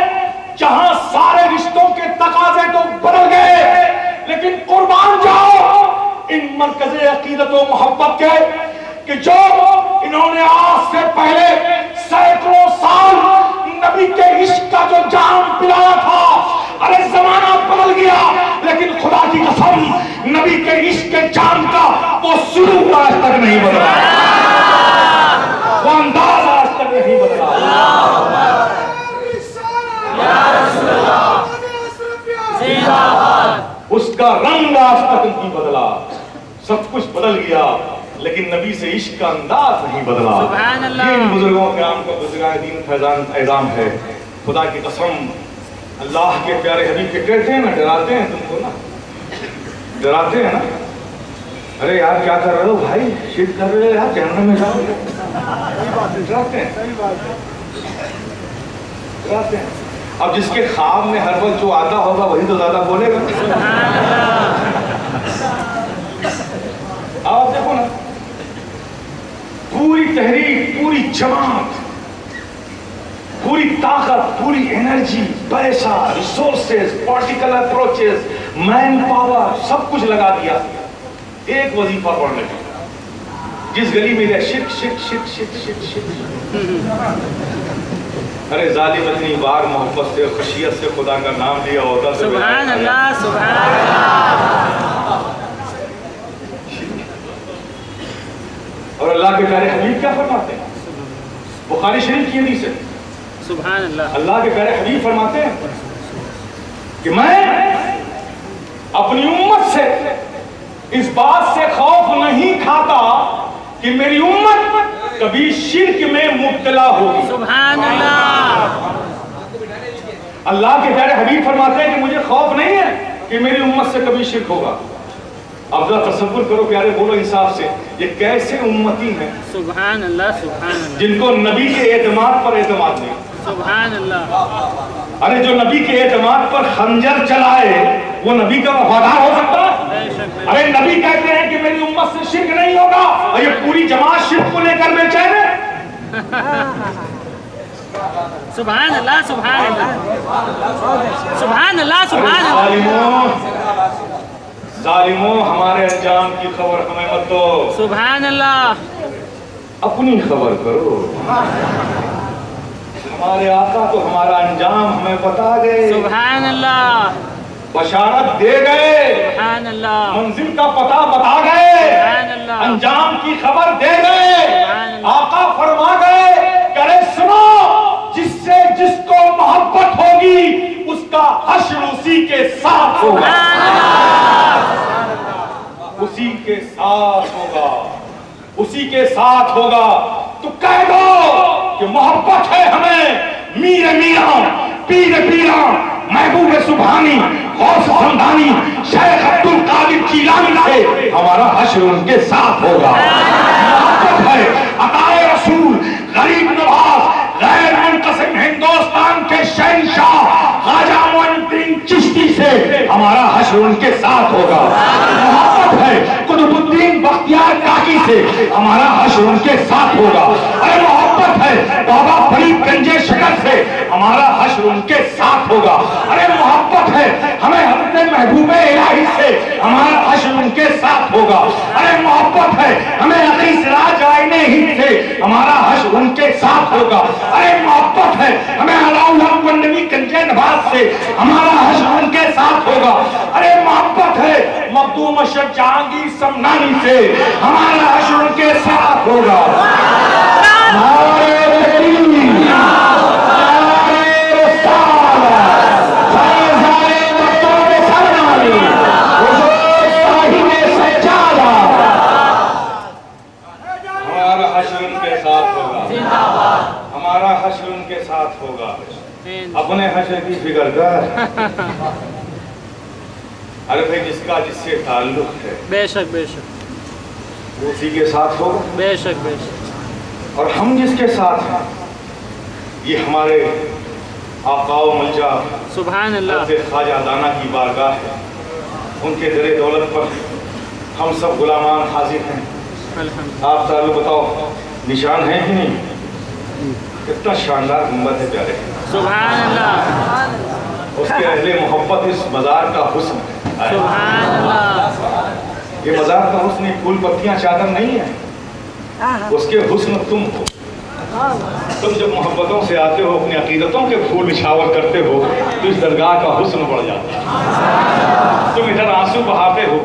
C: جہاں سارے رشتوں کے تقاضے تو بدل گئے لیکن قربان جاؤ ان مرکز عقیدت و محبت کے کہ جو انہوں نے آج سے پہلے سینکڑوں سال نبی کے عشق کا جو جام پلایا تھا. ارے زمانہ بدل گیا لیکن خدا کی قسم نبی کے عشق کے جام کا وہ سلوک آج تک نہیں بدلا, وہ انداز آج تک نہیں بدلا. اس کا رنگ آج تک نہیں بدلا. سب کچھ بدل گیا لیکن نبی سے عشق کا انداز نہیں بدلا. یہ ان بزرگوں کرام کا بزرگان دین فیضان اعظام ہے. خدا کی قسم اللہ کے پیارے حبیب کے کہتے ہیں نا, ڈراتے ہیں تم کو نا, ڈراتے ہیں نا. ارے یار کیا کر رہے ہو بھائی, شرک کر رہے ہو یار, جہنم میں جاؤ گے. ڈراتے ہیں, ڈراتے ہیں. اب جس کے خواب میں ہر وقت جو آتا ہوگا وہی تو زیادہ بولے گا. آپ دیکھو نا پوری تحریک, پوری جماعت, پوری طاقت, پوری انرجی, پیسہ, resources, political approaches, man power سب کچھ لگا دیا ایک وظیفہ پڑھنے کا. جس گلی میں گئے شرک شرک شرک شرک شرک شرک. ارے ظالم اتنی بار محبت سے خشیت سے خدا کا نام لیا ہوتا تو
B: سبحان اللہ سبحان اللہ.
C: اور اللہ کے پیارے حبیب کیا فرماتے ہیں؟ بخاری شریف کی حدیث ہے.
B: سبحان اللہ.
C: اللہ کے پیارے حبیب فرماتے ہیں کہ میں اپنی امت سے اس بات سے خوف نہیں کھاتا کہ میری امت کبھی شرک میں مبتلا ہوگی.
B: سبحان اللہ.
C: اللہ کے پیارے حبیب فرماتے ہیں کہ مجھے خوف نہیں ہے کہ میری امت سے کبھی شرک ہوگا. اب ذرا تصور کرو پیارے, بولو انصاف سے, یہ کیسے امتی ہیں
B: سبحان اللہ سبحان اللہ
C: جن کو نبی کے اعتماد پر اعتماد نہیں.
B: سبحان اللہ.
C: ارے جو نبی کے اعتماد پر خنجر چلائے وہ نبی کا وفادار ہو سکتا ہے؟ ارے نبی کہتے ہیں کہ میری امت سے شرک نہیں ہوگا اور یہ پوری جماعت شرک کو لے کر بے چین ہے.
B: सुभान अल्लाह सुभान अल्लाह सुभान अल्लाह सुभान अल्लाह।
C: जालिमों हमारे अंजाम की खबर हमें मत दो,
B: सुभान अल्लाह।
C: अपनी खबर करो। हमारे आका तो हमारा अंजाम हमें बता गए,
B: सुभान अल्लाह।
C: बशारत दे गए,
B: सुभान अल्लाह।
C: मंजिल का पता बता गए,
B: सुभान अल्लाह।
C: अंजाम की खबर दे गए।
B: सुभान अल्लाह।
C: आका फरमा गए, करे सुनो, जिससे जिसको मोहब्बत होगी उसका हश्र उसी के साथ होगा, उसी के साथ होगा, उसी के साथ होगा। तो कह दो कि मोहब्बत है हमें मीर मीरा, पीर पीरा, महबूब सुभानी, गौस हमदानी, शेख अब्दुल कादिर जीलानी से हमारा हश्र उनके साथ होगा। मोहब्बत है अताए रसूल, गरीब नवाज, गैर मुनक़सिम हिंदुस्तान के शहंशाह ख्वाजा मोइनुद्दीन चिश्ती से हमारा हश्र उनके साथ होगा। मोहब्बत है कुतुबुद्दीन बख्तियार काकी से हमारा हश्र उनके साथ होगा। अरे मोहब्बत है बाबा फरीद गंजे शकर से हमारा हश्र उनके साथ होगा। अरे मोहब्बत है हमें हज़रत महबूब इलाही से हमारा हश्र उनके साथ होगा। अरे मोहब्बत है हमें अक़ी सिराज आईने हिंद से हमारा हश्र उनके साथ होगा। अरे मोहब्बत है हमें अलाउल हक नबी गंजे नवाज से हमारा हश्र उनके साथ होगा। अरे मोहब्बत है मखदूम अशरफ जहांगीर समनानी से हमारा हश्र उनके साथ होगा। हमारा हश्र उनके साथ होगा। अपने हश्र की फिक्र कर। अरे भाई जिसका जिससे ताल्लुक है
B: बेशक बेशक
C: उसी के साथ होगा।
B: बेशक बेशक।
C: और हम जिसके साथ हैं ये हमारे आका व मलजा
B: सुभान अल्लाह
C: ख्वाजा दाना की बारगाह है। उनके दरे दौलत पर हम सब गुलामान हाजिर हैं। आप ताल्लुक बताओ निशान है कि नहीं? कितना शानदार गुंबद है प्यारे।
B: सुभान अल्लाह।
C: उसके अहले मोहब्बत इस मज़ार का हुस्न है।
B: सुभान अल्लाह।
C: ये मज़ार का हुस्न फूल पत्तियां चादर नहीं है, उसके हुस्न तुम हो। तुम जब मोहब्बतों से आते हो अपनी अकीदतों के फूल निछावर करते हो तो इस दरगाह का हुस्न बढ़ जाता है। तुम इधर आंसू बहाते हो,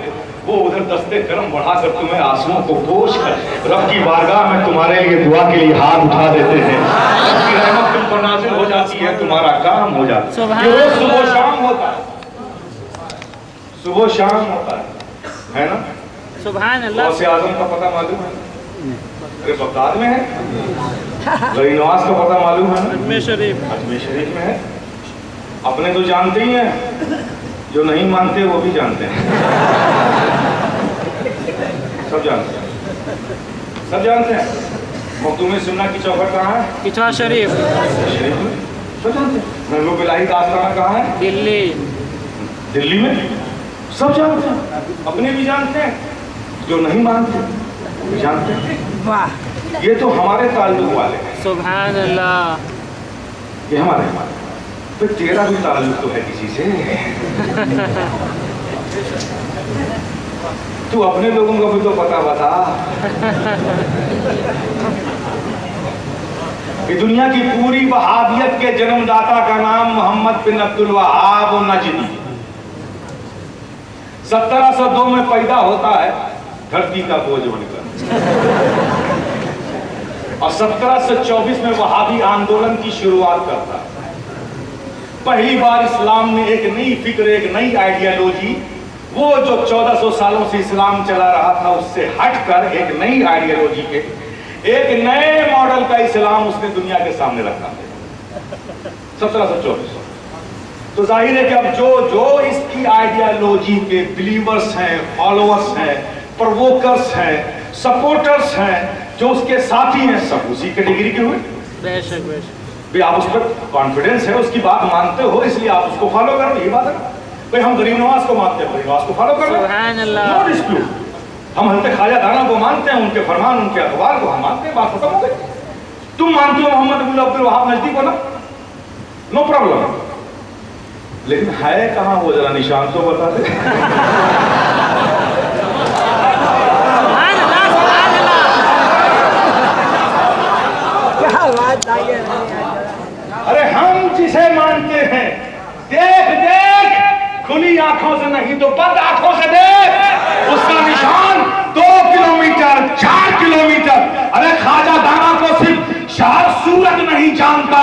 C: वो उधर दस्ते करम बढ़ाकर तुम्हें आंसुओं को पोंछ कर रब की बारगाह में तुम्हारे लिए दुआ के लिए हाथ उठा देते हैं। रब की रहमत तुम पर नाज़िल हो जाती है, तुम्हारा काम हो जाता है। ये रोज सुबह शाम होता है, सुबह शाम होता है ना?
B: सुभान अल्लाह।
C: गौसे आज़म का पता मालूम है? अरे बगदाद में है। गरीब नवाज का पता मालूम है?
B: अजमेर शरीफ।
C: अजमेर शरीफ में है। अपने तो जानते ही हैं, जो नहीं मानते वो भी जानते हैं। सब जानते हैं, सब जानते हैं। मखदूम सुन्ना की चौखट कहाँ है?
B: किचवा शरीफ।
C: शरीफ में सब जानते हैं। महबूब इलाही का आस्थाना कहाँ है?
B: दिल्ली।
C: दिल्ली में सब जानते हैं, अपने भी जानते हैं, जो नहीं मानते वो भी जानते हैं।
B: वाह।
C: ये तो हमारे ताल्लुक वाले हैं।
B: सुभान अल्लाह।
C: ये हमारे तो तेरा भी ताल्लुक तो है किसी से। तू अपने लोगों को भी तो पता बता। ये दुनिया की पूरी वहाबियत के जन्मदाता का नाम मोहम्मद बिन अब्दुल वहाब नजदी 1702 में पैदा होता है धरती का बोझ बनकर, और 1724 में वहाबी आंदोलन की शुरुआत करता है। पहली बार इस्लाम ने एक नई फिक्र, एक नई आइडियोलॉजी, वो जो 1400 सालों से इस्लाम चला रहा था उससे हटकर एक नई आइडियोलॉजी के एक नए मॉडल का इस्लाम उसने दुनिया के सामने रखा। 1724। तो जाहिर है कि अब जो इसकी आइडियोलॉजी के बिलीवर्स हैं, फॉलोअर्स हैं, प्रोवोकर्स हैं, सपोर्टर्स हैं, जो उसके साथी हैं, सब उसी कैटेगरी के हुए।
B: बेशक बेशक।
C: आप उस पर कॉन्फिडेंस है, उसकी बात मानते हो, इसलिए आप उसको फॉलो करो। ये बात है भाई, हम गरीब नवाज को मानते हैं, गरीब नवाज को फॉलो करो।
B: सुभान अल्लाह।
C: No dispute. हम हज़रत ख्वाजा दाना को मानते हैं, उनके फरमान, उनके अखबार को हम मानते हैं, बात खत्म हो गई। तुम मानते हो मोहम्मद बिन अब्दुल वहाब नजदी को ना? नो प्रॉब्लम, लेकिन है कहाँ वो, जरा निशान तो बता दे। अरे हम जिसे मानते हैं, देख देख, खुली आंखों से नहीं तो बंद आंखों से देख, उसका निशान 2 किलोमीटर 4 किलोमीटर। अरे ख्वाजा दाना को सिर्फ शाह सूरत नहीं जानता,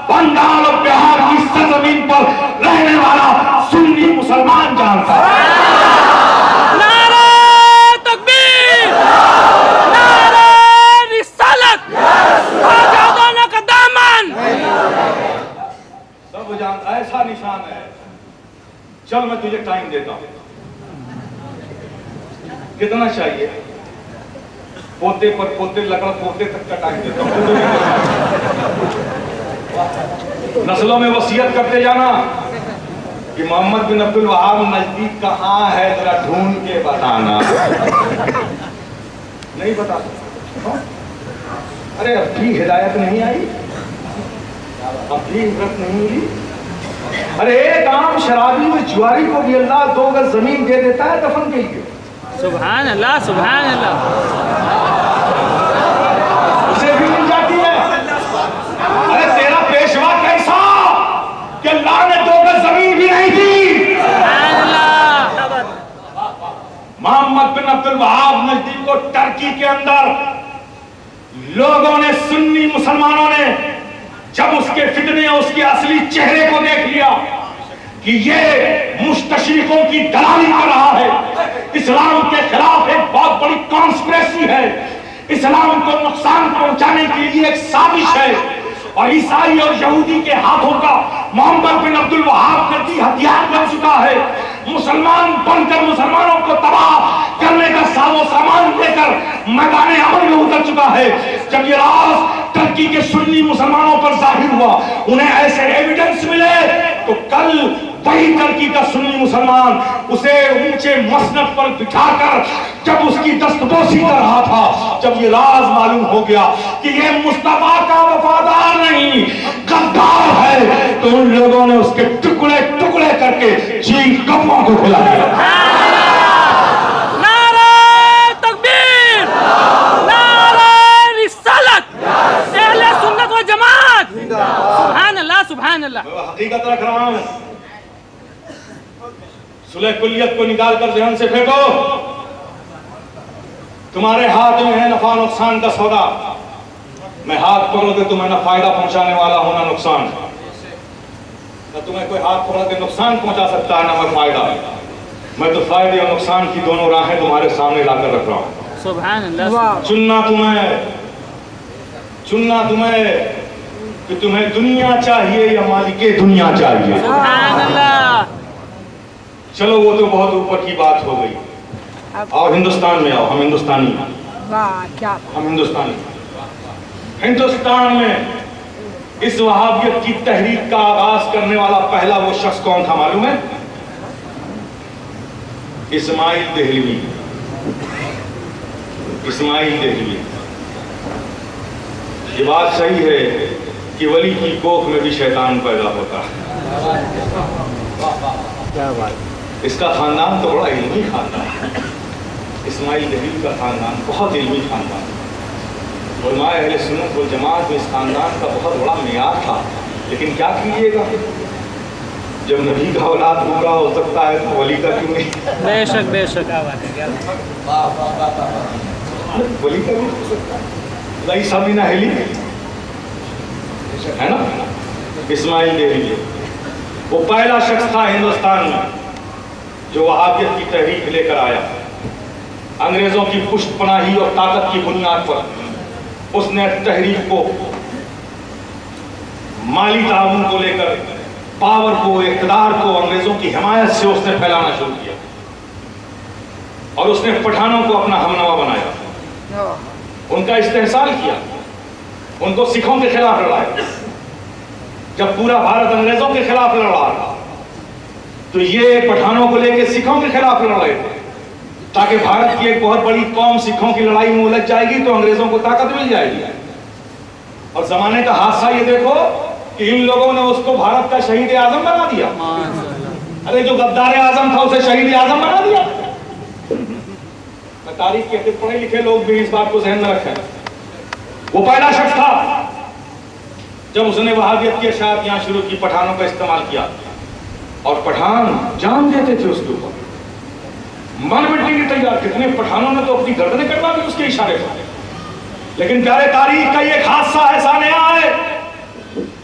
C: बंगाल और बिहार की सरजमीन पर रहने वाला सुन्नी मुसलमान जानता है।
B: नारे तकबीर, नारे रिसालत, ख्वाजा दाना का दामन।
C: सब जानता, ऐसा निशान है। चल मैं तुझे टाइम देता हूं, कितना चाहिए? पोते पर पोते, लकड़ पोते तक का टाइम देता हूं। नस्लों में वसीयत करते जाना कि मोहम्मद बिन अब्दुल वहाब नजदीक कहाँ है, जरा ढूंढ के बताना। नहीं बता सकता। अरे अब भी हिदायत नहीं आई, अब भी इबरत नहीं मिली। अरे एक आम शराबी में जुआरी को भी अल्लाह 2 गज जमीन दे देता है दफन के लिए।
B: सुभान अल्लाह, सुभान अल्लाह।
C: उसे भी मिल जाती है। अरे तेरा पेशवा कैसा कि अल्लाह ने 2 गज जमीन भी नहीं दी।
B: सुभान अल्लाह।
C: मोहम्मद बिन अब्दुल वहाब नजदीक को टर्की के अंदर लोगों ने, सुन्नी मुसलमानों ने, जब उसके फितने, उसके असली चेहरे को देख लिया कि ये मुस्तशरिकों की दलाली कर रहा है, इस्लाम के खिलाफ एक बहुत बड़ी कॉन्स्पिरेसी है, इस्लाम को नुकसान पहुंचाने के लिए एक साजिश है, और ईसाई और यहूदी के हाथों का मोहम्मद बिन अब्दुल वहाब कतई हथियार बन चुका है, मुसलमान बनकर मुसलमानों को तबाह करने का साजो सामान लेकर मैदान अमल में उतर चुका है। जब ये राज टर्की के सुन्नी मुसलमानों पर जाहिर हुआ, उन्हें ऐसे एविडेंस मिले, तो कल वही टर्की का सुन्नी मुसलमान उसे ऊंचे मसनद पर बिठाकर जब उसकी दस्तबोसी कर रहा था, जब ये राज मालूम हो गया कि ये मुस्तफा का वफादार नहीं गद्दार है, तो उन लोगों ने उसके टुकड़े टुकड़े करके चीन कौमों को खिला दिया।
B: नारे तकबीर, नारे रिसालत, अहले सुन्नत व जमात। सुभान अल्लाह, सुभान अल्लाह।
C: मैं हकीकत रख रहा हूं, सुलह कुल्लियत को निकाल कर ज़हन से फेंको। तुम्हारे हाथ में है नफा नुकसान का सौदा। मैं हाथ पकड़ के तुम्हें ना फायदा पहुंचाने वाला हूं ना नुकसान। ना तुम्हें कोई हाथ पकड़ के नुकसान पहुंचा सकता है, ना मैं फायदा। मैं तो फायदे और नुकसान की दोनों राहें तुम्हारे सामने लाकर रख रहा हूं।
B: सुभान अल्लाह।
C: चुनना तुम्हें कि तुम्हें दुनिया चाहिए या मालिके दुनिया चाहिए।
B: सुभान अल्लाह।
C: चलो वो तो बहुत ऊपर की बात हो गई। आओ हिंदुस्तान में आओ, हम हिंदुस्तानी, हम हिंदुस्तानी। हिंदुस्तान में इस वहाबियत की तहरीक का आगाज करने वाला पहला वो शख्स कौन था मालूम है? इस्माइल देहलवी। इस्माइल देहलवी। ये बात सही है कि वली की कोख में भी शैतान पैदा होता है।
B: क्या बात।
C: इसका खानदान तो बड़ा इल्मी खानदान है। इस्माइल देहलवी का खानदान बहुत इल्मी खानदान है। उलमाए अहले सुन्नत वल जमात में इस खानदान का बहुत बड़ा मेयार था। लेकिन क्या कीजिएगा, जब नबी का औलाद पूरा हो सकता है तो वली का क्यों नहीं?
B: बेशक बेशक।
C: वली का भी हो सकता है। ईसा बिन अहली है ना, इस्माइल देहलवी वो पहला शख्स था हिंदुस्तान में जो वहाबियत की तहरीक लेकर आया। अंग्रेजों की पुष्टपनाही और ताकत की बुनियाद पर उसने तहरीक को, माली ताउन को लेकर, पावर को, इक़्तिदार को अंग्रेजों की हिमायत से उसने फैलाना शुरू किया और उसने पठानों को अपना हमनवा बनाया, उनका इस्तेहसाल किया, उनको सिखों के खिलाफ लड़ाया। जब पूरा भारत अंग्रेजों के खिलाफ लड़ रहा था तो ये पठानों को लेकर सिखों के खिलाफ लड़ रहे थे, ताकि भारत की एक बहुत बड़ी कौम सिखों की लड़ाई में उलझ जाएगी तो अंग्रेजों को ताकत मिल जाएगी। और जमाने का हादसा ये देखो कि इन लोगों ने उसको भारत का शहीद आजम बना दिया। अरे जो गद्दार आजम था उसे शहीद आजम बना दिया। मैं तारीख के पढ़े लिखे लोग भी इस बात को ध्यान में रखें। वो पहला शख्स था जब उसने वहाबियत की अशात यहाँ शुरू की, पठानों का इस्तेमाल किया, और पठान जान देते थे उसके ऊपर, मन मिटने की तैयार। कितने पठानों ने तो अपनी गर्दनें कटवा दी उसके इशारे पर। लेकिन प्यारे तारीख का ये हादसा ऐसा नया है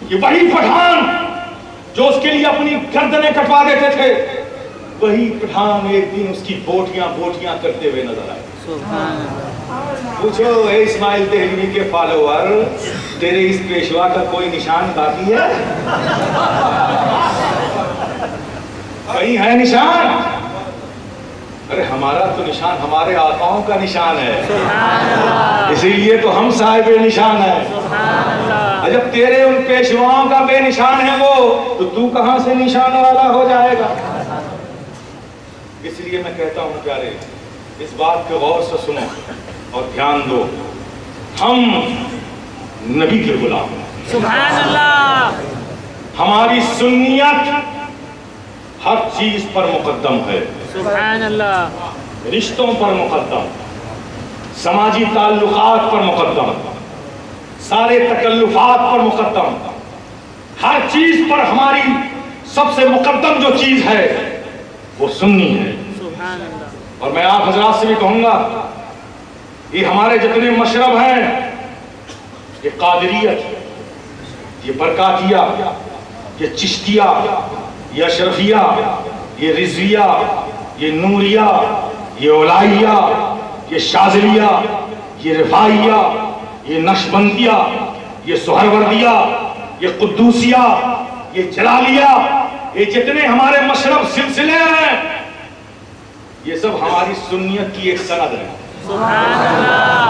C: कि वही पठान जो उसके लिए अपनी गर्दनें कटवा देते थे, वही पठान एक दिन उसकी बोटियां करते हुए नजर आए। पूछो ए इस्माइल देहलवी के फॉलोअर, तेरे इस पेशवा का कोई निशान बाकी है? कहीं है निशान? अरे हमारा तो निशान हमारे आकाओं का निशान है, इसीलिए तो हम साहिब निशान है। जब तेरे उन पेशवाओं का बेनिशान है वो, तो तू कहां से निशान वाला हो जाएगा? इसलिए मैं कहता हूं प्यारे, इस बात को गौर से सुनो और ध्यान दो। हम नबी के गुलाम हैं।
B: सुभान अल्लाह।
C: हमारी सुन्नियत हर चीज पर मुकद्दम है।
B: सुभान अल्लाह।
C: रिश्तों पर मुकद्दम, समाजी ताल्लुकात पर मुकद्दम, सारे तकल्लुफात पर मुकद्दम, हर चीज पर हमारी सबसे मुकद्दम जो चीज है वो सुन्नी है।
B: सुभान अल्लाह।
C: और मैं आप हजरात से भी कहूंगा, ये हमारे जितने मशरब हैं, ये कादरियत, ये बरकातिया, ये चिश्तिया, ये अशरफिया, ये रिजविया, ये नूरिया, ये ओलाइया, ये शाज़लिया, ये रिफाइया, ये नक्शबंदिया, ये सुहरवर्दिया, ये कुद्दूसिया, ये जलालिया, ये जितने हमारे मशरब सिलसिले हैं, ये सब हमारी सुन्नियत की एक सनद है।
B: सुभान अल्लाह।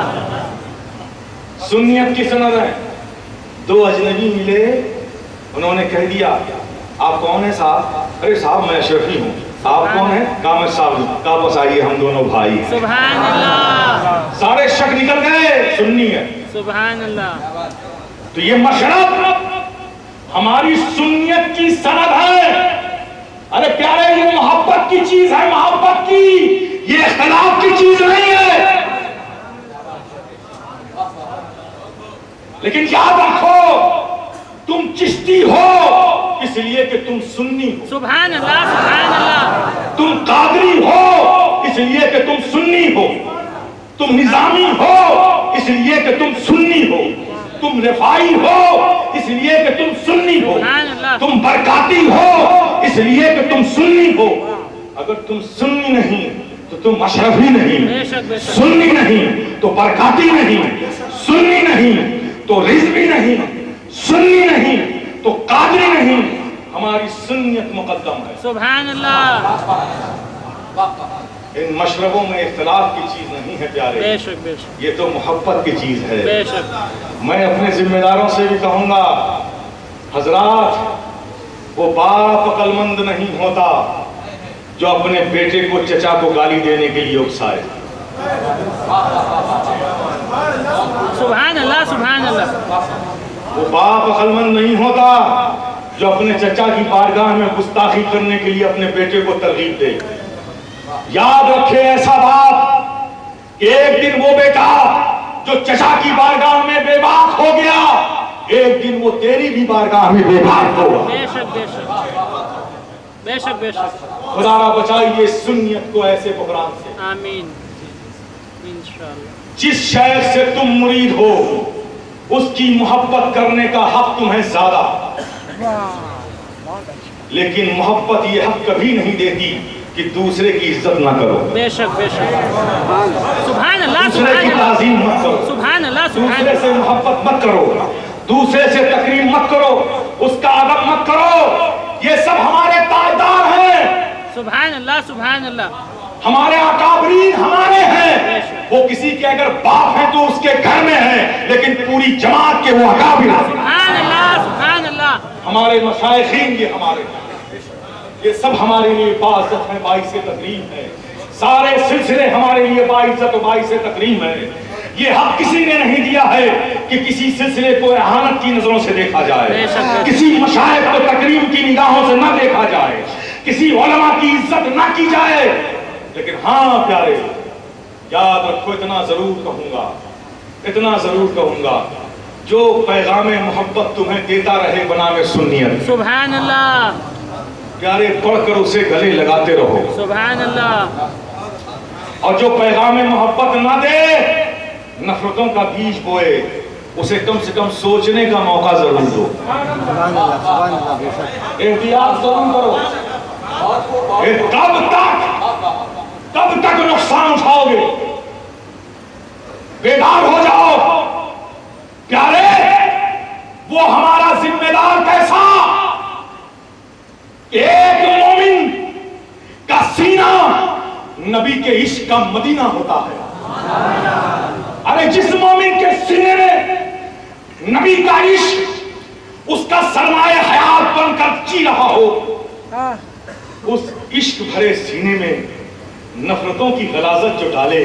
C: सुन्नियत की सनद है। दो अजनबी मिले, उन्होंने कह दिया आप कौन है साहब? अरे साहब मैं अशरफी हूँ। आप कौन है? कहा मैं साहब का बस आइए हम दोनों भाई हैं।
B: सुभान अल्लाह।
C: सारे शक निकल गए, सुन्नी है।
B: सुभान अल्लाह।
C: तो ये मशरब हमारी सुन्नियत की सनद है। अरे प्यारे, ये मोहब्बत की चीज है, मोहब्बत की, ये इख्तिलाफ की चीज नहीं है। लेकिन याद रखो, तुम चिश्ती हो इसलिए कि तुम सुन्नी हो।
B: सुभान अल्लाह। सुभान अल्लाह।
C: तुम कादरी हो इसलिए कि तुम सुन्नी हो। तुम निजामी हो इसलिए कि तुम सुन्नी हो। तुम रिफाई हो इसलिए कि तुम सुन्नी हो। तुम बरकाती हो इसलिए कि तुम सुन्नी हो। अगर तुम सुन्नी नहीं तो तुम अशरफी नहीं, सुन्नी नहीं तो बरकाती नहीं, सुन्नी नहीं तो रिजवी नहीं, सुन्नी नहीं तो कादरी नहीं। हमारी सुन्नियत मुकद्दम है।
B: सुभान अल्लाह।
C: इन मशरबों में इख्तिलाफ की चीज नहीं है प्यारे,
B: बेशक बेशक,
C: ये तो मोहब्बत की चीज है।
B: बेशक।
C: मैं अपने जिम्मेदारों से भी कहूंगा, हजरात, वो बाप अक्लमंद नहीं होता जो अपने बेटे को चचा को गाली देने के लिए उकसाए।
B: सुभान अल्लाह। सुभान अल्लाह।
C: वो बाप अक्लमंद नहीं होता जो अपने चचा की बारगाह में गुस्ताखी करने के लिए अपने बेटे को तरगीब दे। याद रखे ऐसा बाप, एक दिन वो बेटा जो चचा की बारगाह में बेबाक हो गया, एक दिन वो तेरी भी बारगाह में बेबाक होगा।
B: बेशक बेशक, बेशक बेशक।
C: खुदा ना बचाइए सुन्नियत को ऐसे बहरान से।
B: आमीन इंशाअल्लाह।
C: जिस शेख से तुम मुरीद हो उसकी मोहब्बत करने का हक तुम्हें ज्यादा, लेकिन मोहब्बत ये हक कभी नहीं देती कि दूसरे की इज्जत ना करो।
B: बेशक बेशक। सुभान अल्लाह।
C: दूसरे की ताज़ीम मत करो।
B: सुभान अल्लाह।
C: दूसरे से मोहब्बत मत करो, दूसरे से तकरीम मत करो, उसका अदब मत करो। ये सब हमारे ताजदार हैं।
B: सुभान अल्लाह। सुभान अल्लाह।
C: हमारे अकाबरीन हमारे हैं। वो किसी के अगर बाप हैं तो उसके घर में हैं, लेकिन पूरी जमात के वो अकाबिर हैं।
B: सुभान अल्लाह। सुभान अल्लाह।
C: हमारे मशाइखीन ये हमारे, ये सब हमारे लिए बाइज़्ज़त है, बाइज़ तकरीम है। सारे सिलसिले हमारे लिए बाइज़्ज़त और बाइज़ तकरीम है। یہ حق کسی نے نہیں دیا ہے کہ کسی سلسلے کو اہانت کی نظروں سے دیکھا جائے، کسی مشائخ کو تکریم کی نگاہوں سے نہ دیکھا جائے، کسی علماء کی عزت نہ کی جائے۔ لیکن ہاں پیارے، یاد رکھو، اتنا ضرور کہوں گا، جو پیغام محبت تمہیں دیتا رہے بنام سنیت،
B: سبحان اللہ،
C: پیارے پڑھ کر اسے گلے لگاتے رہو۔
B: سبحان اللہ۔
C: اور جو پیغام محبت نہ دے، نفرتوں کا بیج بوئے، اسے کم سے کم سوچنے کا موقع ضرور دو، احتیاط ضرور کرو۔ کب تک نقصان اٹھاؤ گے؟ بیدار ہو جاؤ پیارے، وہ ہمارا ذمہ دار کیسا کہ ایک مومن کا سینہ نبی کے عشق کا مدینہ ہوتا ہے۔ ارے جس مومن کے سینے میں نبی کا عشق اس کا سرمایہ حیات بن کر جی رہا ہو، اس عشق بھرے سینے میں نفرتوں کی غلاظت جو ڈالے،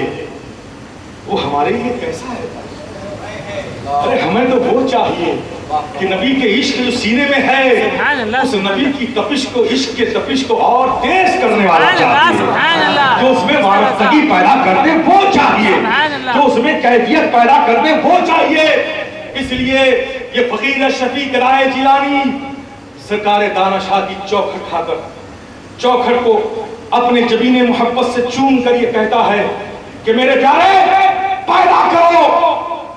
C: وہ ہمارے لیے کیسا ہے؟ ارے ہمیں تو وہ چاہیے کہ نبی کے عشق جو سینے میں ہے، اس نبی کی تپش کو، عشق کے تپش کو اور تیز کرنے والا چاہیے، جو اس میں وارفتگی پیدا کر دے وہ چاہیے، جو اس میں کیفیت پیدا کر دے وہ چاہیے۔ اس لیے یہ فقیر شفیق رائے جیلانی سرکار دانا شاہ کی چوکھٹ کھا کر، چوکھٹ کو اپنے جبین محبت سے چوم کر یہ کہتا ہے کہ میرے پیارے، پیدا کرو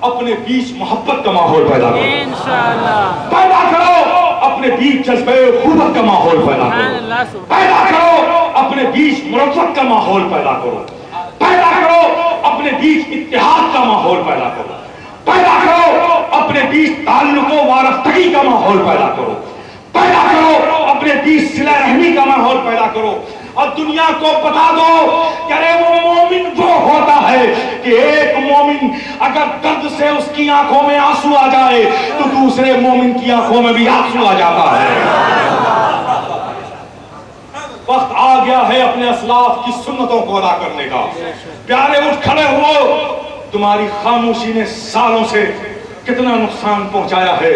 C: اپنے بیچ محبت کا ماحول، پیدا کرو انشاءاللہ، پیدا کرو اپنے بیچ جذبہ اخوت کا ماحول، پیدا کرو، پیدا کرو اپنے بیچ مروت کا ماحول، پیدا کرو، پیدا کرو اپنے بیچ اتحاد کا ماحول، پیدا کرو، پیدا کرو اپنے بیچ تعلق و وارفتگی کا ماحول، پیدا کرو، پیدا کرو اپنے بیچ صلہ رحمی کا ماحول، پیدا کرو۔ اور دنیا کو بتا دو کہ ارے وہ مومن وہ ہوتا ہے کہ ایک مومن اگر درد سے اس کی آنکھوں میں آنسو آ جائے تو دوسرے مومن کی آنکھوں میں بھی آنسو آ جاتا ہے۔ وقت آ گیا ہے اپنے اسلاف کی سنتوں کو ادا کرنے کا۔ پیارے اٹھ کھڑے ہو، تمہاری خاموشی نے سالوں سے کتنا نقصان پہنچایا ہے،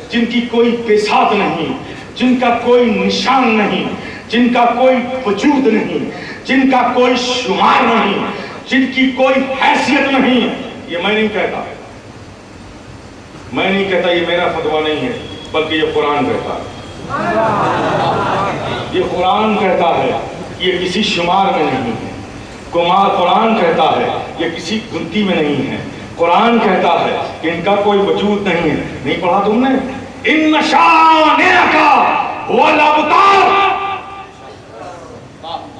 C: جن کی کوئی بساط نہیں، جن کا کوئی نشان نہیں، جن کا کوئی وجود نہیں، جن کا کوئی شمار نہیں، جن کی کوئی حیثیت نہیں۔ یہ میں نہیں کہتا، یہ میرا فتویٰ نہیں ہے، بلکہ یہ قرآن کہتا ہے، یہ قرآن کہتا ہے، یہ کسی شمار میں نہیں ہے، قرآن کہتا ہے یہ کسی گنتی میں نہیں ہے، قرآن کہتا ہے کہ ان کا کوئی وجود نہیں ہے۔ نہیں پڑھا تم نے؟ ان شانئک هو الابتر۔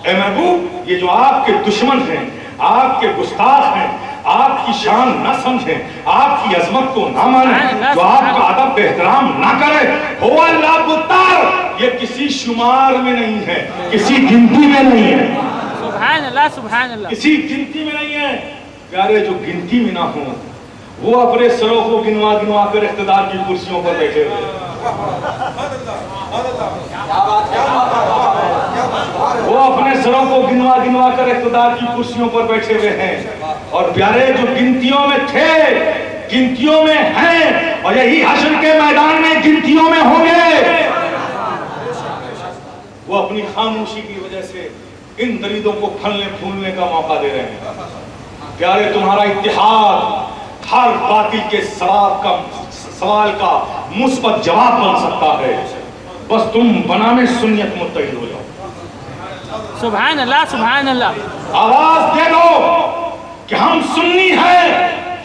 C: اے محبوب، یہ جو آپ کے دشمن ہیں، آپ کے گستاخ ہیں، آپ کی شان نہ سمجھیں، آپ کی عظمت کو نہ مانیں، جو آپ کا ادب احترام نہ کرے، هو الابتر، یہ کسی شمار میں نہیں ہے، کسی گنتی میں نہیں ہے،
B: سبحان اللہ، سبحان اللہ، کسی
C: گنتی میں نہیں ہے۔ پیارے جو گنتی میں نہ ہوں، وہ اپنے سروں کو گنوا گنوا کر اقتدار کی کرسیوں پر بیٹھے ہوئے، وہ اپنے سروں کو گنوا گنوا کر اقتدار کی کرسیوں پر بیٹھے ہوئے ہیں، اور پیارے جو گنتیوں میں تھے، گنتیوں میں ہیں، اور یہی حشر کے میدان میں گنتیوں میں ہوں گے، وہ اپنی خاموشی کی وجہ سے ان دریدوں کو پھلنے پھولنے کا موقع دے رہے ہیں۔ پیارے تمہارا اتحاد ہر باطل کے سوال کا مثبت جواب بن سکتا ہے، بس تم بنامِ سنیت متحد ہو جاؤ۔
B: سبحان اللہ، سبحان اللہ،
C: آواز دے دو کہ ہم سنی ہیں،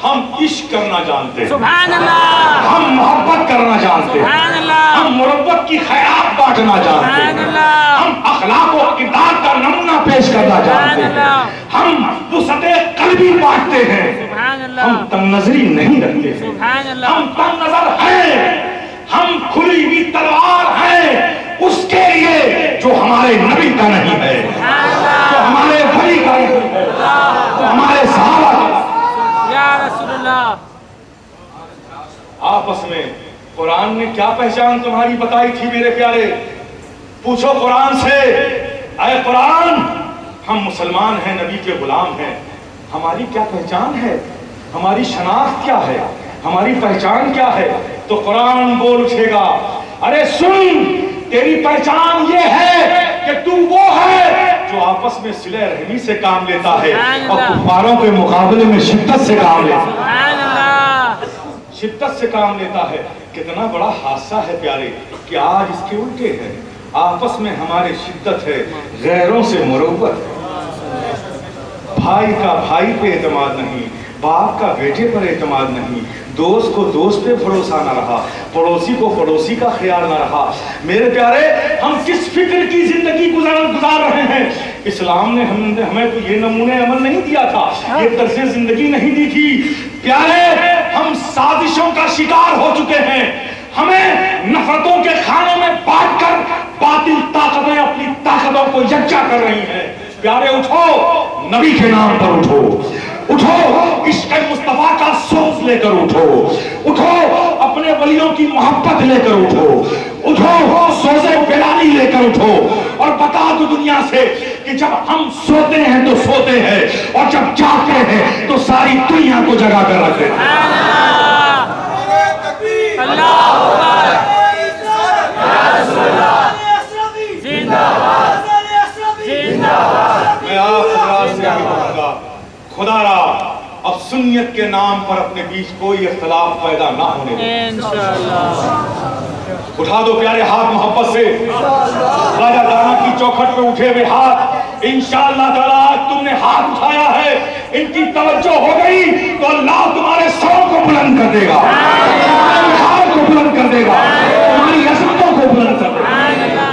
C: ہم عشق کرنا جانتے ہیں،
B: سبحان اللہ،
C: ہم محبت کرنا جانتے ہیں،
B: سبحان اللہ،
C: ہم مربت کی خیرات بانٹنا جانتے ہیں،
B: سبحان اللہ،
C: ہم اخلاق و اقدار کا نمونہ پیش کرنا جانتے ہیں، ہم وسعت قلبی بانٹتے ہیں،
B: سبحان اللہ،
C: ہم تنگ نظری نہیں رکھتے ہیں،
B: سبحان اللہ،
C: ہم تنگ نظر ہیں، ہم کھلی ہوئی تلوار ہیں اس کے لیے جو ہمارے نبی کا نہیں ہے، جو ہمارے بھائی کا نہیں ہے، جو ہمارے صحابہ کا
B: یا رسول اللہ۔
C: آپس میں قرآن نے کیا پہچان تمہاری بتائی تھی میرے پیارے؟ پوچھو قرآن سے، اے قرآن، ہم مسلمان ہیں، نبی کے غلام ہیں، ہماری کیا پہچان ہے؟ हमारी शनाख्त क्या है, हमारी पहचान क्या है? तो कुरान बोल उठेगा, अरे सुन, तेरी पहचान ये है कि तू वो है जो आपस में सिले रहमी से काम लेता है और कुफारों के मुकाबले में शिद्दत से काम लेता है, शिद्दत से काम लेता है। कितना बड़ा हादसा है प्यारे कि आज इसके उल्टे है, आपस में हमारे शिद्दत है, गैरों से मुरव्वत है। भाई का भाई पे एतमाद नहीं, बाप का बेटे पर एतमाद नहीं, दोस्त को दोस्त पे भरोसा न रहा, पड़ोसी को पड़ोसी का ख्याल न रहा। मेरे प्यारे, हम किस फिक्र की जिंदगी गुजार रहे हैं? इस्लाम ने हमें तो ये नमूने अमल नहीं दिया था, ये तर्ज़े जिंदगी नहीं दी थी। प्यारे, हम साजिशों का शिकार हो चुके हैं। हमें नफरतों के खानों में बांट कर बातिल ताकतें अपनी ताकतों को यकजा कर रही हैं। प्यारे उठो, नबी के नाम पर उठो, उठो, इश्क़ मुस्तफा का सौफ लेकर उठो, उठो, अपने वलियों की मोहब्बत लेकर उठो, उठो, सोज़े बिलाली लेकर उठो और बता दो दुनिया से कि जब हम सोते हैं तो सोते हैं और जब जागते हैं तो सारी दुनिया को जगा कर रखते हैं। मैं आप से कहूँगा, खुदारा अब सुन्नियत के नाम पर अपने बीच कोई इख्तिलाफ पैदा ना होने दें। उठा दो प्यारे हाथ मोहब्बत से, राजा दाना की चौखट पे उठे हुए हाथ। इंशाअल्लाह ताला आज तुमने हाथ उठाया है, इनकी तवज्जो हो गई तो अल्लाह तुम्हारे सर को बुलंद कर देगा, तुम्हारे हाथ को बुलंद कर देगा, तुम्हारी अज़मतों को बुलंद कर देगा।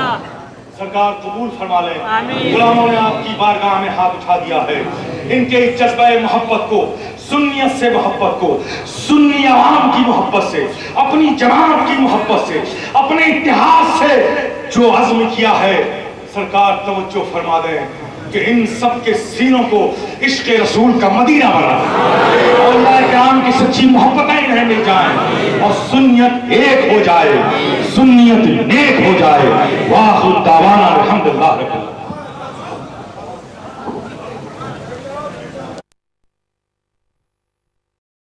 C: सरकार कबूल फरमा लें। गुलामों ने आपकी बारगाह में हाथ उठा दिया है। इनके जज्बा मोहब्बत को, सुन्नियत से मोहब्बत को, सुन्नी आवाम की मोहब्बत से, अपनी जमात की मोहब्बत से, अपने इतिहास से जो अज़्म किया है, सरकार तवज्जो फरमा दें कि इन सब के सीनों को इश्क़ रसूल का मदीना बना दें, औलिया किराम की सच्ची मोहब्बतें इन्हें मिल जाएं और सुन्नियत एक हो जाए, सुन्नियत नेक